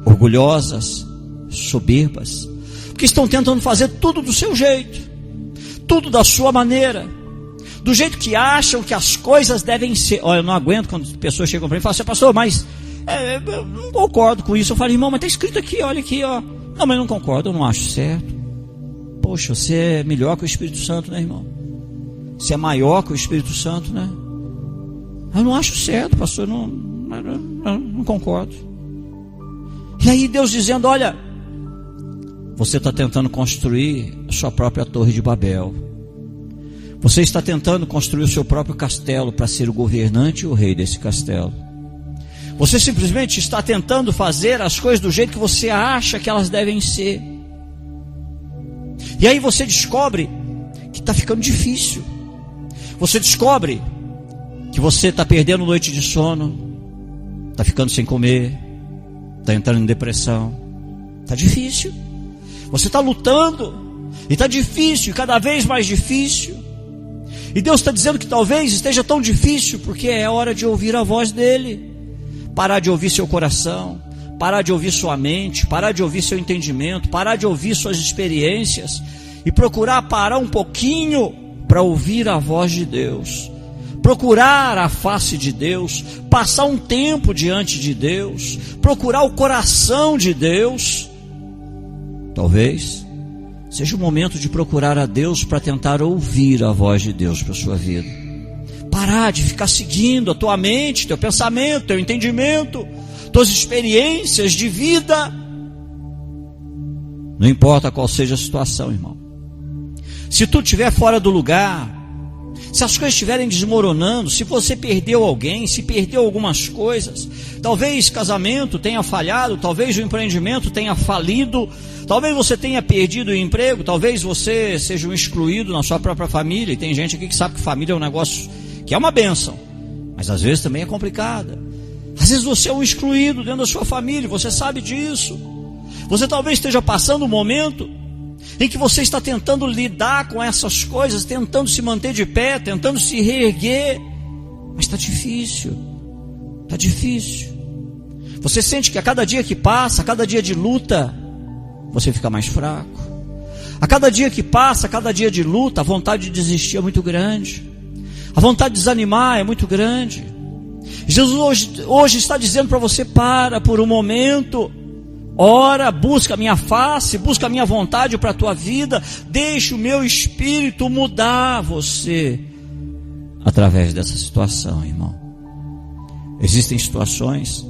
orgulhosas, soberbas, porque estão tentando fazer tudo do seu jeito, tudo da sua maneira, do jeito que acham que as coisas devem ser. Olha, eu não aguento quando pessoas chegam para mim e falam assim, pastor, mas eu não concordo com isso. Eu falo, irmão, mas está escrito aqui, olha aqui, ó. Não, mas eu não concordo, eu não acho certo. Poxa, você é melhor que o Espírito Santo, né, irmão? Você é maior que o Espírito Santo, né? Eu não acho certo, pastor, eu não concordo. E aí Deus dizendo, olha, você está tentando construir a sua própria torre de Babel. Você está tentando construir o seu próprio castelo para ser o governante e o rei desse castelo. Você simplesmente está tentando fazer as coisas do jeito que você acha que elas devem ser. E aí você descobre que está ficando difícil. Você descobre que você está perdendo noite de sono, está ficando sem comer, está entrando em depressão. Está difícil. Você está lutando, e está difícil, e cada vez mais difícil. E Deus está dizendo que talvez esteja tão difícil, porque é hora de ouvir a voz dEle. Parar de ouvir seu coração, parar de ouvir sua mente, parar de ouvir seu entendimento, parar de ouvir suas experiências, e procurar parar um pouquinho para ouvir a voz de Deus. Procurar a face de Deus, passar um tempo diante de Deus, procurar o coração de Deus. Talvez seja o momento de procurar a Deus para tentar ouvir a voz de Deus para a sua vida. Parar de ficar seguindo a tua mente, teu pensamento, teu entendimento, tuas experiências de vida. Não importa qual seja a situação, irmão. Se tu estiver fora do lugar, se as coisas estiverem desmoronando, se você perdeu alguém, se perdeu algumas coisas, talvez casamento tenha falhado, talvez o empreendimento tenha falido, talvez você tenha perdido o emprego, talvez você seja um excluído na sua própria família. E tem gente aqui que sabe que família é um negócio que é uma bênção, mas às vezes também é complicada. Às vezes você é um excluído dentro da sua família, você sabe disso. Você talvez esteja passando um momento em que você está tentando lidar com essas coisas, tentando se manter de pé, tentando se reerguer, mas está difícil, está difícil. Você sente que a cada dia que passa, a cada dia de luta, você fica mais fraco. A cada dia que passa, a cada dia de luta, a vontade de desistir é muito grande, a vontade de desanimar é muito grande. Jesus hoje está dizendo para você: para por um momento, ora, busca a minha face, busca a minha vontade para a tua vida, deixa o meu espírito mudar você através dessa situação, irmão. Existem situações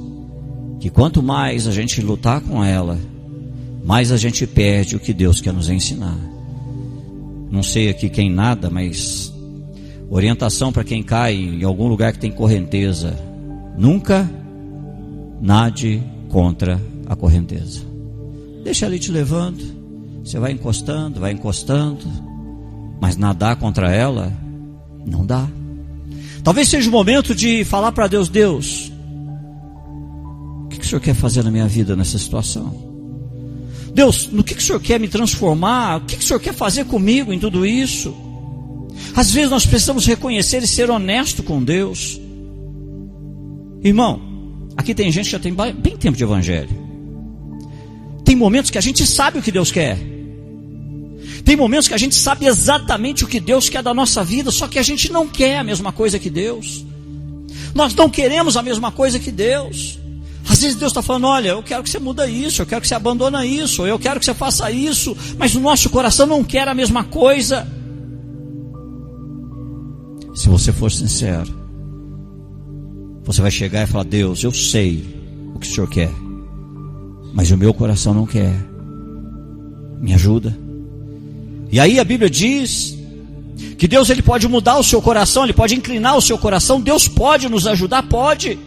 que quanto mais a gente lutar com ela, mais a gente perde o que Deus quer nos ensinar. Não sei aqui quem nada, mas orientação para quem cai em algum lugar que tem correnteza: nunca nade contra a correnteza. Deixa ela ir te levando, você vai encostando, mas nadar contra ela não dá. Talvez seja o momento de falar para Deus: Deus, o que o Senhor quer fazer na minha vida nessa situação? Deus, no que o Senhor quer me transformar? O que o Senhor quer fazer comigo em tudo isso? Às vezes nós precisamos reconhecer e ser honesto com Deus. Irmão, aqui tem gente que já tem bem tempo de evangelho. Tem momentos que a gente sabe o que Deus quer. Tem momentos que a gente sabe exatamente o que Deus quer da nossa vida, só que a gente não quer a mesma coisa que Deus. Nós não queremos a mesma coisa que Deus. Às vezes Deus está falando: olha, eu quero que você muda isso, eu quero que você abandone isso, eu quero que você faça isso, mas o nosso coração não quer a mesma coisa. Se você for sincero, você vai chegar e falar: Deus, eu sei o que o Senhor quer, mas o meu coração não quer, me ajuda. E aí a Bíblia diz que Deus, ele pode mudar o seu coração, ele pode inclinar o seu coração. Deus pode nos ajudar, pode.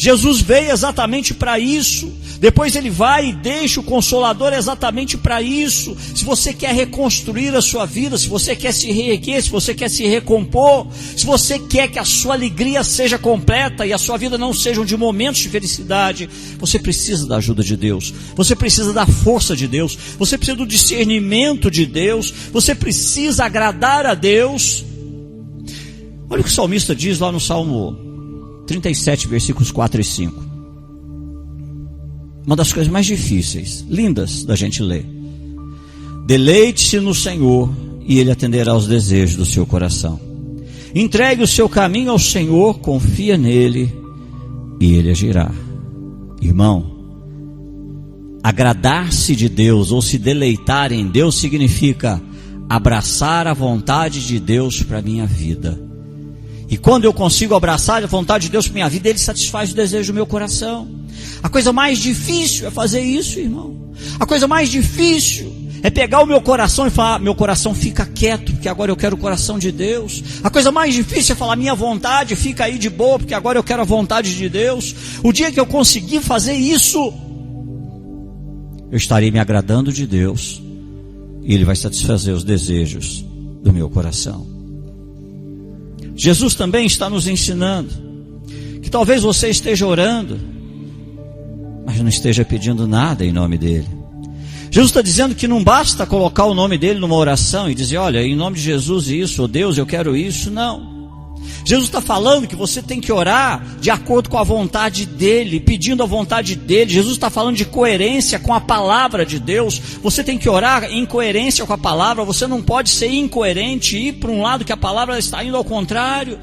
Jesus veio exatamente para isso. Depois ele vai e deixa o Consolador exatamente para isso. Se você quer reconstruir a sua vida, se você quer se reerguer, se você quer se recompor, se você quer que a sua alegria seja completa e a sua vida não sejam de momentos de felicidade, você precisa da ajuda de Deus, você precisa da força de Deus, você precisa do discernimento de Deus, você precisa agradar a Deus. Olha o que o salmista diz lá no Salmo 37, versículos 4 e 5. Uma das coisas mais difíceis, lindas da gente ler: deleite-se no Senhor e Ele atenderá aos desejos do seu coração. Entregue o seu caminho ao Senhor, confia nele e Ele agirá. Irmão, agradar-se de Deus ou se deleitar em Deus significa abraçar a vontade de Deus para a minha vida. E quando eu consigo abraçar a vontade de Deus para a minha vida, Ele satisfaz o desejo do meu coração. A coisa mais difícil é fazer isso, irmão. A coisa mais difícil é pegar o meu coração e falar: meu coração, fica quieto, porque agora eu quero o coração de Deus. A coisa mais difícil é falar: minha vontade, fica aí de boa, porque agora eu quero a vontade de Deus. O dia que eu conseguir fazer isso, eu estarei me agradando de Deus, e Ele vai satisfazer os desejos do meu coração. Jesus também está nos ensinando que talvez você esteja orando, mas não esteja pedindo nada em nome dele. Jesus está dizendo que não basta colocar o nome dele numa oração e dizer, olha, em nome de Jesus isso, ou Deus, eu quero isso. Não. Jesus está falando que você tem que orar de acordo com a vontade dele, pedindo a vontade dele. Jesus está falando de coerência com a palavra de Deus. Você tem que orar em coerência com a palavra. Você não pode ser incoerente e ir para um lado que a palavra está indo ao contrário.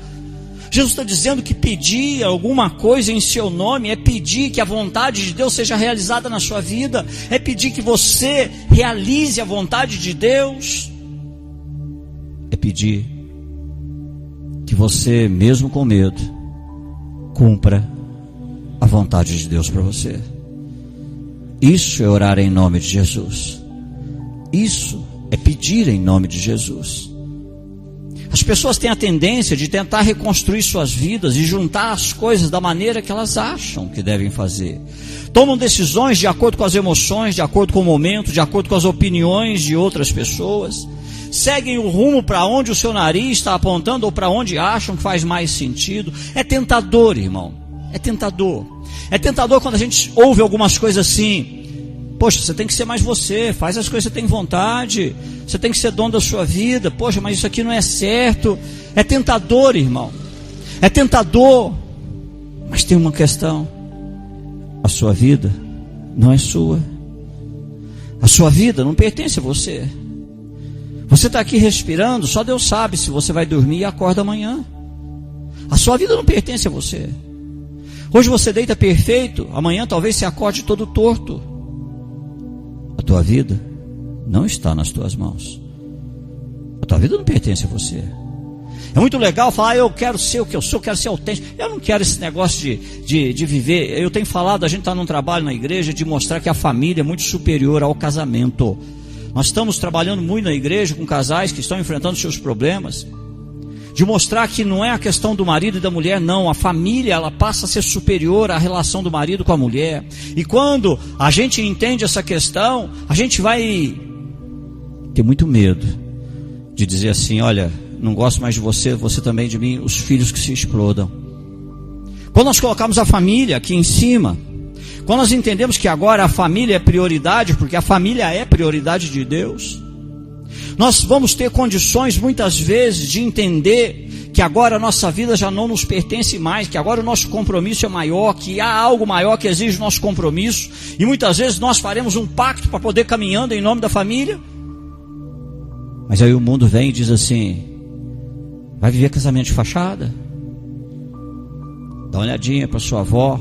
Jesus está dizendo que pedir alguma coisa em seu nome é pedir que a vontade de Deus seja realizada na sua vida, é pedir que você realize a vontade de Deus, é pedir que você, mesmo com medo, cumpra a vontade de Deus para você. Isso é orar em nome de Jesus. Isso é pedir em nome de Jesus. As pessoas têm a tendência de tentar reconstruir suas vidas e juntar as coisas da maneira que elas acham que devem fazer. Tomam decisões de acordo com as emoções, de acordo com o momento, de acordo com as opiniões de outras pessoas. Seguem o rumo para onde o seu nariz está apontando ou para onde acham que faz mais sentido. É tentador, irmão. É tentador. É tentador quando a gente ouve algumas coisas assim. Poxa, você tem que ser mais você. Faz as coisas que você tem vontade. Você tem que ser dono da sua vida. Poxa, mas isso aqui não é certo. É tentador, irmão. É tentador. Mas tem uma questão. A sua vida não é sua. A sua vida não pertence a você. Você está aqui respirando, só Deus sabe se você vai dormir e acorda amanhã. A sua vida não pertence a você. Hoje você deita perfeito, amanhã talvez você acorde todo torto. A tua vida não está nas tuas mãos. A tua vida não pertence a você. É muito legal falar, eu quero ser o que eu sou, quero ser autêntico. Eu não quero esse negócio de viver. Eu tenho falado, a gente está num trabalho na igreja de mostrar que a família é muito superior ao casamento. Nós estamos trabalhando muito na igreja com casais que estão enfrentando seus problemas, de mostrar que não é a questão do marido e da mulher, não. A família, ela passa a ser superior à relação do marido com a mulher. E quando a gente entende essa questão, a gente vai ter muito medo de dizer assim, olha, não gosto mais de você, você também de mim, os filhos que se explodam. Quando nós colocamos a família aqui em cima, quando nós entendemos que agora a família é prioridade, porque a família é prioridade de Deus, nós vamos ter condições muitas vezes de entender que agora a nossa vida já não nos pertence mais, que agora o nosso compromisso é maior, que há algo maior que exige o nosso compromisso, e muitas vezes nós faremos um pacto para poder caminhando em nome da família. Mas aí o mundo vem e diz assim, vai viver casamento de fachada? Dá uma olhadinha para sua avó.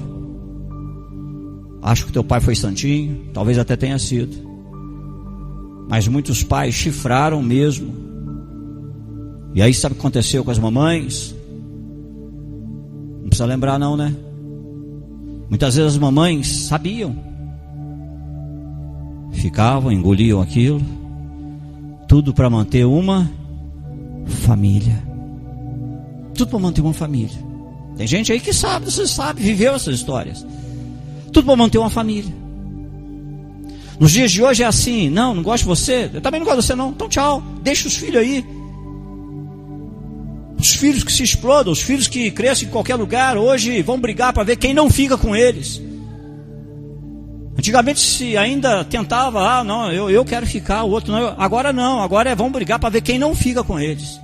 Acho que teu pai foi santinho, talvez até tenha sido. Mas muitos pais chifraram mesmo. E aí sabe o que aconteceu com as mamães? Não precisa lembrar não, né? Muitas vezes as mamães sabiam. Ficavam, engoliam aquilo. Tudo para manter uma família. Tudo para manter uma família. Tem gente aí que sabe, você sabe, viveu essas histórias. Tudo para manter uma família. Nos dias de hoje é assim, não gosto de você, eu também não gosto de você não, então tchau, deixa os filhos aí. Os filhos que se explodam, os filhos que crescem em qualquer lugar, hoje vão brigar para ver quem não fica com eles. Antigamente se ainda tentava, não, eu quero ficar, o outro não, agora não, agora vão brigar para ver quem não fica com eles.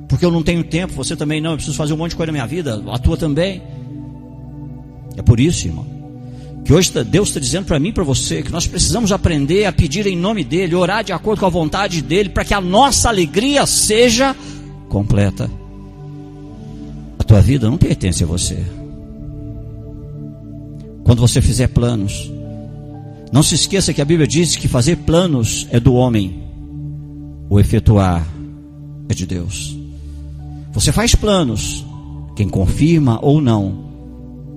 Porque eu não tenho tempo, você também não, eu preciso fazer um monte de coisa na minha vida, a tua também. É por isso, irmão, que hoje Deus está dizendo para mim e para você que nós precisamos aprender a pedir em nome dEle, orar de acordo com a vontade dEle, para que a nossa alegria seja completa. A tua vida não pertence a você. Quando você fizer planos, não se esqueça que a Bíblia diz que fazer planos é do homem, o efetuar é de Deus. Você faz planos, quem confirma ou não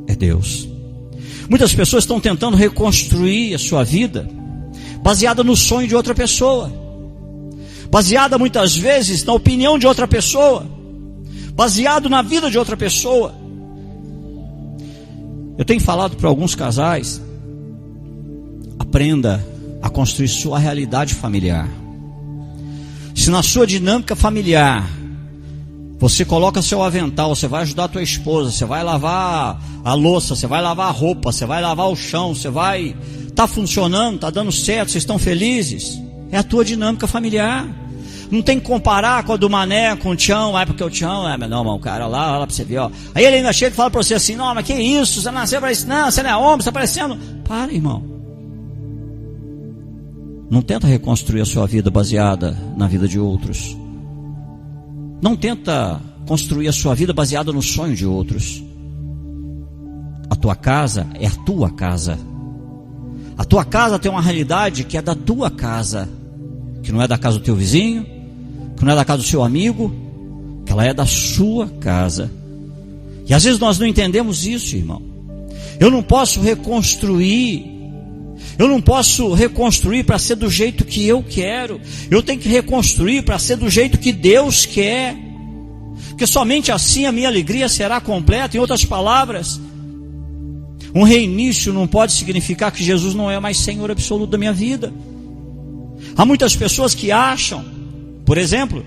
é Deus. Muitas pessoas estão tentando reconstruir a sua vida baseada no sonho de outra pessoa, baseada muitas vezes na opinião de outra pessoa, baseado na vida de outra pessoa. Eu tenho falado para alguns casais, aprenda a construir sua realidade familiar. Se na sua dinâmica familiar você coloca seu avental, você vai ajudar a tua esposa, você vai lavar a louça, você vai lavar a roupa, você vai lavar o chão, você vai está funcionando, está dando certo, vocês estão felizes. É a tua dinâmica familiar. Não tem que comparar com a do Mané, com o Tião, porque o Tião, não, mas o cara lá, olha pra você ver, ó. Aí ele ainda chega e fala pra você assim, não, mas que isso, você nasceu para isso, não, você não é homem, você está parecendo. Para, irmão. Não tenta reconstruir a sua vida baseada na vida de outros. Não tenta construir a sua vida baseada no sonho de outros. A tua casa é a tua casa. A tua casa tem uma realidade que é da tua casa, que não é da casa do teu vizinho, que não é da casa do seu amigo, que ela é da sua casa. E às vezes nós não entendemos isso, irmão. Eu não posso reconstruir para ser do jeito que eu quero. Eu tenho que reconstruir para ser do jeito que Deus quer, porque somente assim a minha alegria será completa. Em outras palavras, um reinício não pode significar que Jesus não é mais Senhor absoluto da minha vida. Há muitas pessoas que acham, por exemplo,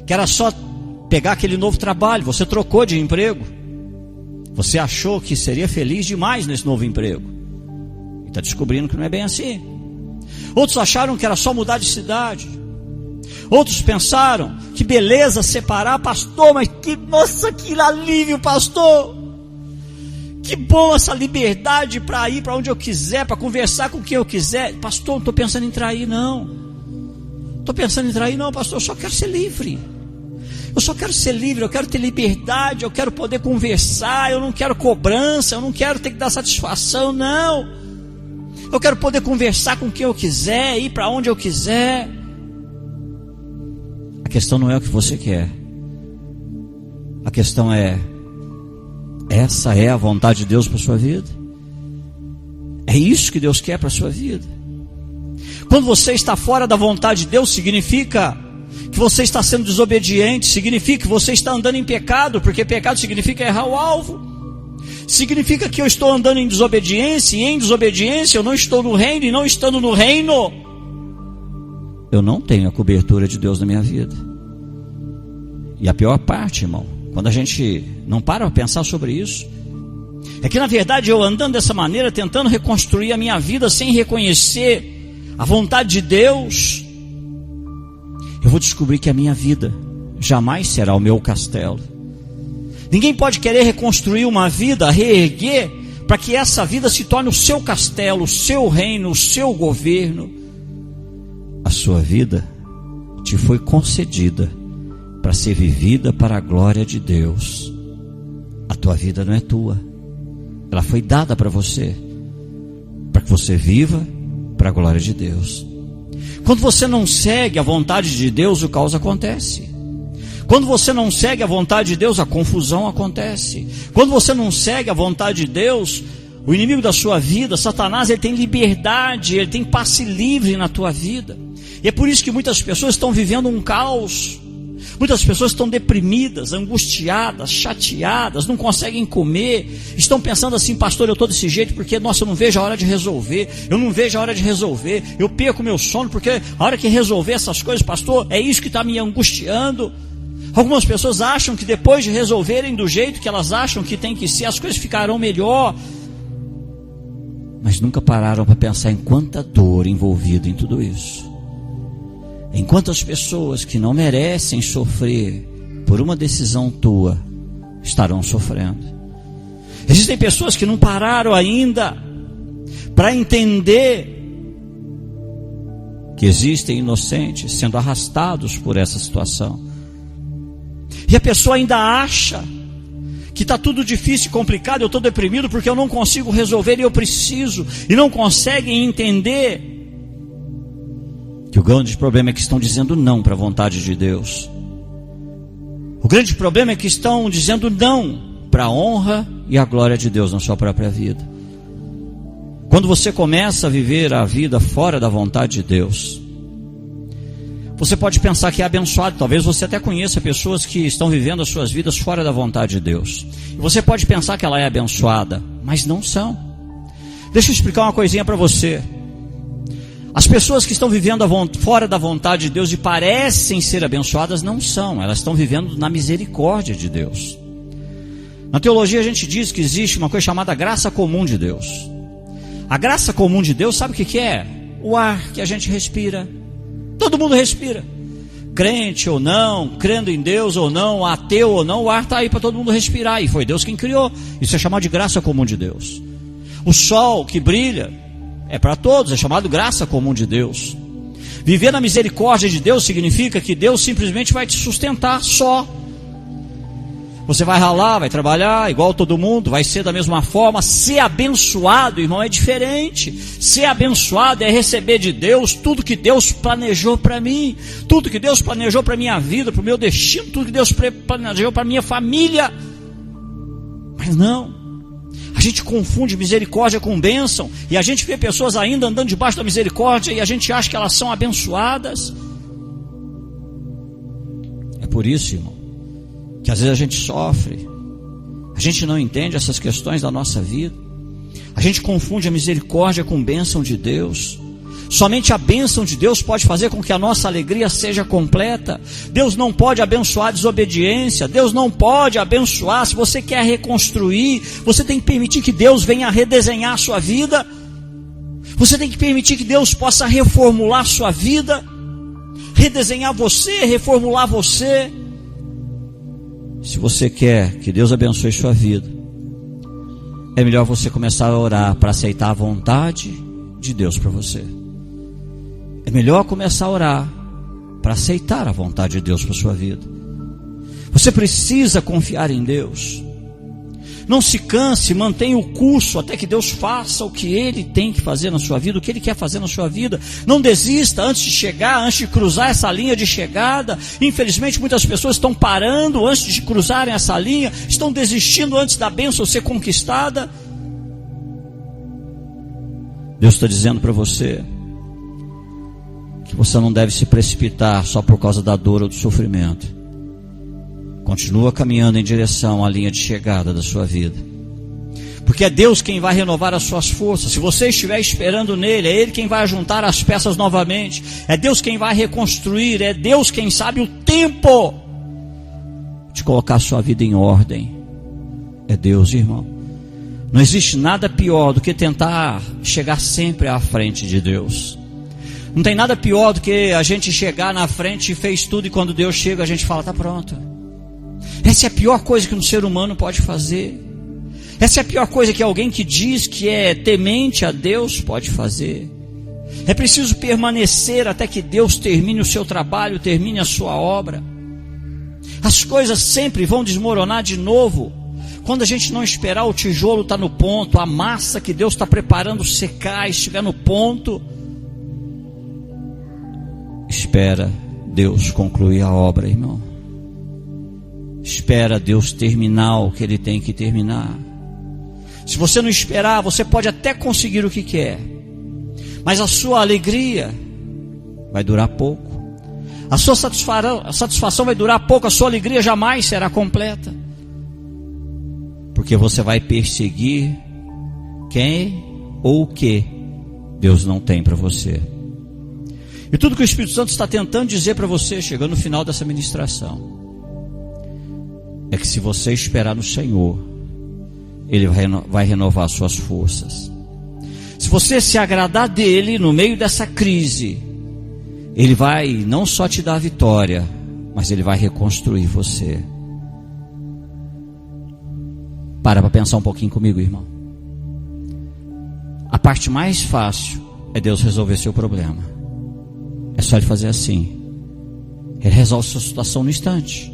que era só pegar aquele novo trabalho. Você trocou de emprego, você achou que seria feliz demais nesse novo emprego, e está descobrindo que não é bem assim. Outros acharam que era só mudar de cidade. Outros pensaram que beleza separar, pastor, mas que alívio, pastor. Que bom essa liberdade para ir para onde eu quiser, para conversar com quem eu quiser. Pastor, não estou pensando em trair, não. Estou pensando em trair, não, pastor. Eu só quero ser livre. Eu só quero ser livre, eu quero ter liberdade, eu quero poder conversar, eu não quero cobrança, eu não quero ter que dar satisfação, não. Eu quero poder conversar com quem eu quiser, ir para onde eu quiser. A questão não é o que você quer. A questão é: essa é a vontade de Deus para a sua vida? É isso que Deus quer para a sua vida? Quando você está fora da vontade de Deus, significa que você está sendo desobediente, significa que você está andando em pecado, porque pecado significa errar o alvo. Significa que eu estou andando em desobediência, e em desobediência eu não estou no reino, e não estando no reino, eu não tenho a cobertura de Deus na minha vida. E a pior parte, irmão, quando a gente não para pensar sobre isso, é que na verdade eu andando dessa maneira, tentando reconstruir a minha vida sem reconhecer a vontade de Deus, eu vou descobrir que a minha vida jamais será o meu castelo. Ninguém pode querer reconstruir uma vida, reerguer, para que essa vida se torne o seu castelo, o seu reino, o seu governo. A sua vida te foi concedida para ser vivida para a glória de Deus. A tua vida não é tua, ela foi dada para você, para que você viva para a glória de Deus. Quando você não segue a vontade de Deus, o caos acontece. Quando você não segue a vontade de Deus, a confusão acontece. Quando você não segue a vontade de Deus, o inimigo da sua vida, Satanás, ele tem liberdade, ele tem passe livre na tua vida. E é por isso que muitas pessoas estão vivendo um caos. Muitas pessoas estão deprimidas, angustiadas, chateadas, não conseguem comer, estão pensando assim: pastor, eu estou desse jeito porque, nossa, eu não vejo a hora de resolver, eu perco meu sono porque a hora que resolver essas coisas, pastor, é isso que está me angustiando. Algumas pessoas acham que depois de resolverem do jeito que elas acham que tem que ser, as coisas ficarão melhor, mas nunca pararam para pensar em quanta dor envolvida em tudo isso. Em quantas pessoas que não merecem sofrer por uma decisão tua estarão sofrendo. Existem pessoas que não pararam ainda para entender que existem inocentes sendo arrastados por essa situação. E a pessoa ainda acha que está tudo difícil e complicado, eu estou deprimido porque eu não consigo resolver e eu preciso, e não conseguem entender que o grande problema é que estão dizendo não para a vontade de Deus. O grande problema é que estão dizendo não para a honra e a glória de Deus na sua própria vida. Quando você começa a viver a vida fora da vontade de Deus, você pode pensar que é abençoado. Talvez você até conheça pessoas que estão vivendo as suas vidas fora da vontade de Deus, e você pode pensar que ela é abençoada, mas não são. Deixa eu explicar uma coisinha para você. As pessoas que estão vivendo fora da vontade de Deus e parecem ser abençoadas, não são. Elas estão vivendo na misericórdia de Deus. Na teologia a gente diz que existe uma coisa chamada graça comum de Deus. A graça comum de Deus, sabe o que é? O ar que a gente respira. Todo mundo respira. Crente ou não, crendo em Deus ou não, ateu ou não, o ar está aí para todo mundo respirar. E foi Deus quem criou. Isso é chamado de graça comum de Deus. O sol que brilha é para todos, é chamado graça comum de Deus. Viver na misericórdia de Deus significa que Deus simplesmente vai te sustentar só. Você vai ralar, vai trabalhar igual todo mundo, vai ser da mesma forma. Ser abençoado, irmão, é diferente. Ser abençoado é receber de Deus tudo que Deus planejou para mim, tudo que Deus planejou para minha vida, para o meu destino, tudo que Deus planejou para minha família. Mas não, a gente confunde misericórdia com bênção, e a gente vê pessoas ainda andando debaixo da misericórdia e a gente acha que elas são abençoadas. É por isso, irmão, que às vezes a gente sofre, a gente não entende essas questões da nossa vida, a gente confunde a misericórdia com bênção de Deus. Somente a bênção de Deus pode fazer com que a nossa alegria seja completa. Deus não pode abençoar a desobediência, Deus não pode abençoar. Se você quer reconstruir, você tem que permitir que Deus venha redesenhar a sua vida, você tem que permitir que Deus possa reformular a sua vida, redesenhar você, reformular você. Se você quer que Deus abençoe sua vida, é melhor você começar a orar para aceitar a vontade de Deus para você. É melhor começar a orar para aceitar a vontade de Deus para sua vida. Você precisa confiar em Deus. Não se canse, mantenha o curso até que Deus faça o que Ele tem que fazer na sua vida, o que Ele quer fazer na sua vida. Não desista antes de chegar, antes de cruzar essa linha de chegada. Infelizmente muitas pessoas estão parando antes de cruzarem essa linha, estão desistindo antes da bênção ser conquistada. Deus está dizendo para você que você não deve se precipitar só por causa da dor ou do sofrimento. Continua caminhando em direção à linha de chegada da sua vida, porque é Deus quem vai renovar as suas forças. Se você estiver esperando nele, é Ele quem vai juntar as peças novamente, é Deus quem vai reconstruir, é Deus quem sabe o tempo de colocar a sua vida em ordem. É Deus, irmão. Não existe nada pior do que tentar chegar sempre à frente de Deus. Não tem nada pior do que a gente chegar na frente e fez tudo, e quando Deus chega a gente fala, está pronto. Essa é a pior coisa que um ser humano pode fazer. Essa é a pior coisa que alguém que diz que é temente a Deus pode fazer. É preciso permanecer até que Deus termine o seu trabalho, termine a sua obra. As coisas sempre vão desmoronar de novo quando a gente não esperar o tijolo estar no ponto, a massa que Deus está preparando secar, estiver no ponto. Espera Deus concluir a obra, irmão. Espera Deus terminar o que Ele tem que terminar. Se você não esperar, você pode até conseguir o que quer, mas a sua alegria vai durar pouco. A sua satisfação vai durar pouco, a sua alegria jamais será completa. Porque você vai perseguir quem ou o que Deus não tem para você. E tudo que o Espírito Santo está tentando dizer para você, chegando no final dessa ministração, é que se você esperar no Senhor, Ele vai renovar suas forças. Se você se agradar dEle no meio dessa crise, Ele vai não só te dar a vitória, mas Ele vai reconstruir você. Para pensar um pouquinho comigo, irmão. A parte mais fácil é Deus resolver seu problema. É só Ele fazer assim. Ele resolve sua situação no instante.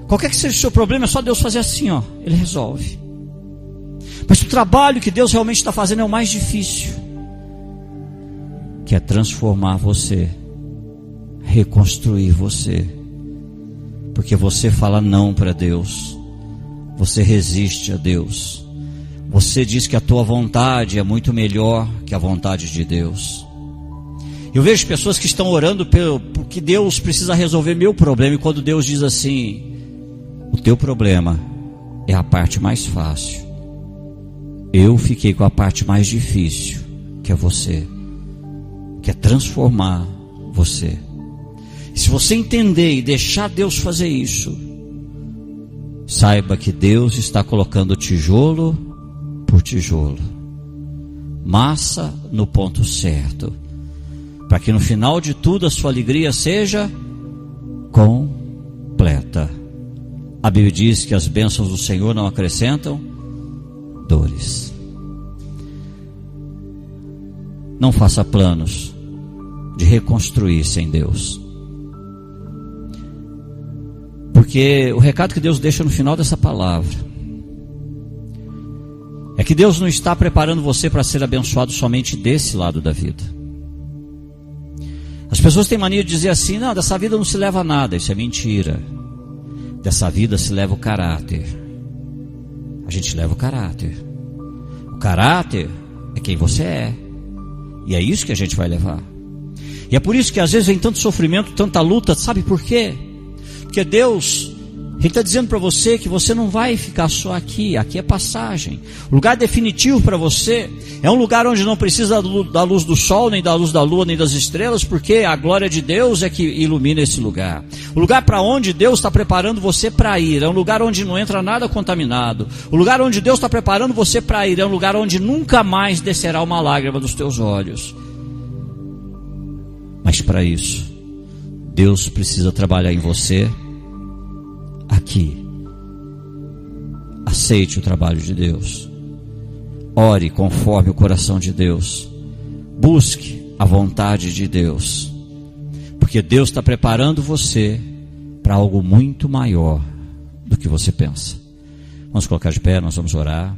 Qualquer que seja o seu problema, é só Deus fazer assim, ó. Ele resolve. Mas o trabalho que Deus realmente está fazendo é o mais difícil, que é transformar você, reconstruir você. Porque você fala não para Deus, você resiste a Deus, você diz que a tua vontade é muito melhor que a vontade de Deus. Eu vejo pessoas que estão orando porque Deus precisa resolver meu problema, e quando Deus diz assim, o teu problema é a parte mais fácil, eu fiquei com a parte mais difícil, que é você, que é transformar você. E se você entender e deixar Deus fazer isso, saiba que Deus está colocando tijolo por tijolo, massa no ponto certo, para que no final de tudo a sua alegria seja completa. A Bíblia diz que as bênçãos do Senhor não acrescentam dores. Não faça planos de reconstruir sem Deus, porque o recado que Deus deixa no final dessa palavra é que Deus não está preparando você para ser abençoado somente desse lado da vida. As pessoas têm mania de dizer assim: não, dessa vida não se leva nada. Isso é mentira. Dessa vida se leva o caráter. A gente leva o caráter. O caráter é quem você é, e é isso que a gente vai levar. E é por isso que às vezes vem tanto sofrimento, tanta luta. Sabe por quê? Porque Deus, Ele está dizendo para você que você não vai ficar só aqui. Aqui é passagem. O lugar definitivo para você é um lugar onde não precisa da luz do sol, nem da luz da lua, nem das estrelas, porque a glória de Deus é que ilumina esse lugar. O lugar para onde Deus está preparando você para ir é um lugar onde não entra nada contaminado. O lugar onde Deus está preparando você para ir é um lugar onde nunca mais descerá uma lágrima dos teus olhos. Mas para isso, Deus precisa trabalhar em você aqui. Aceite o trabalho de Deus. Ore conforme o coração de Deus. Busque a vontade de Deus, porque Deus está preparando você para algo muito maior do que você pensa. Vamos colocar de pé, nós vamos orar.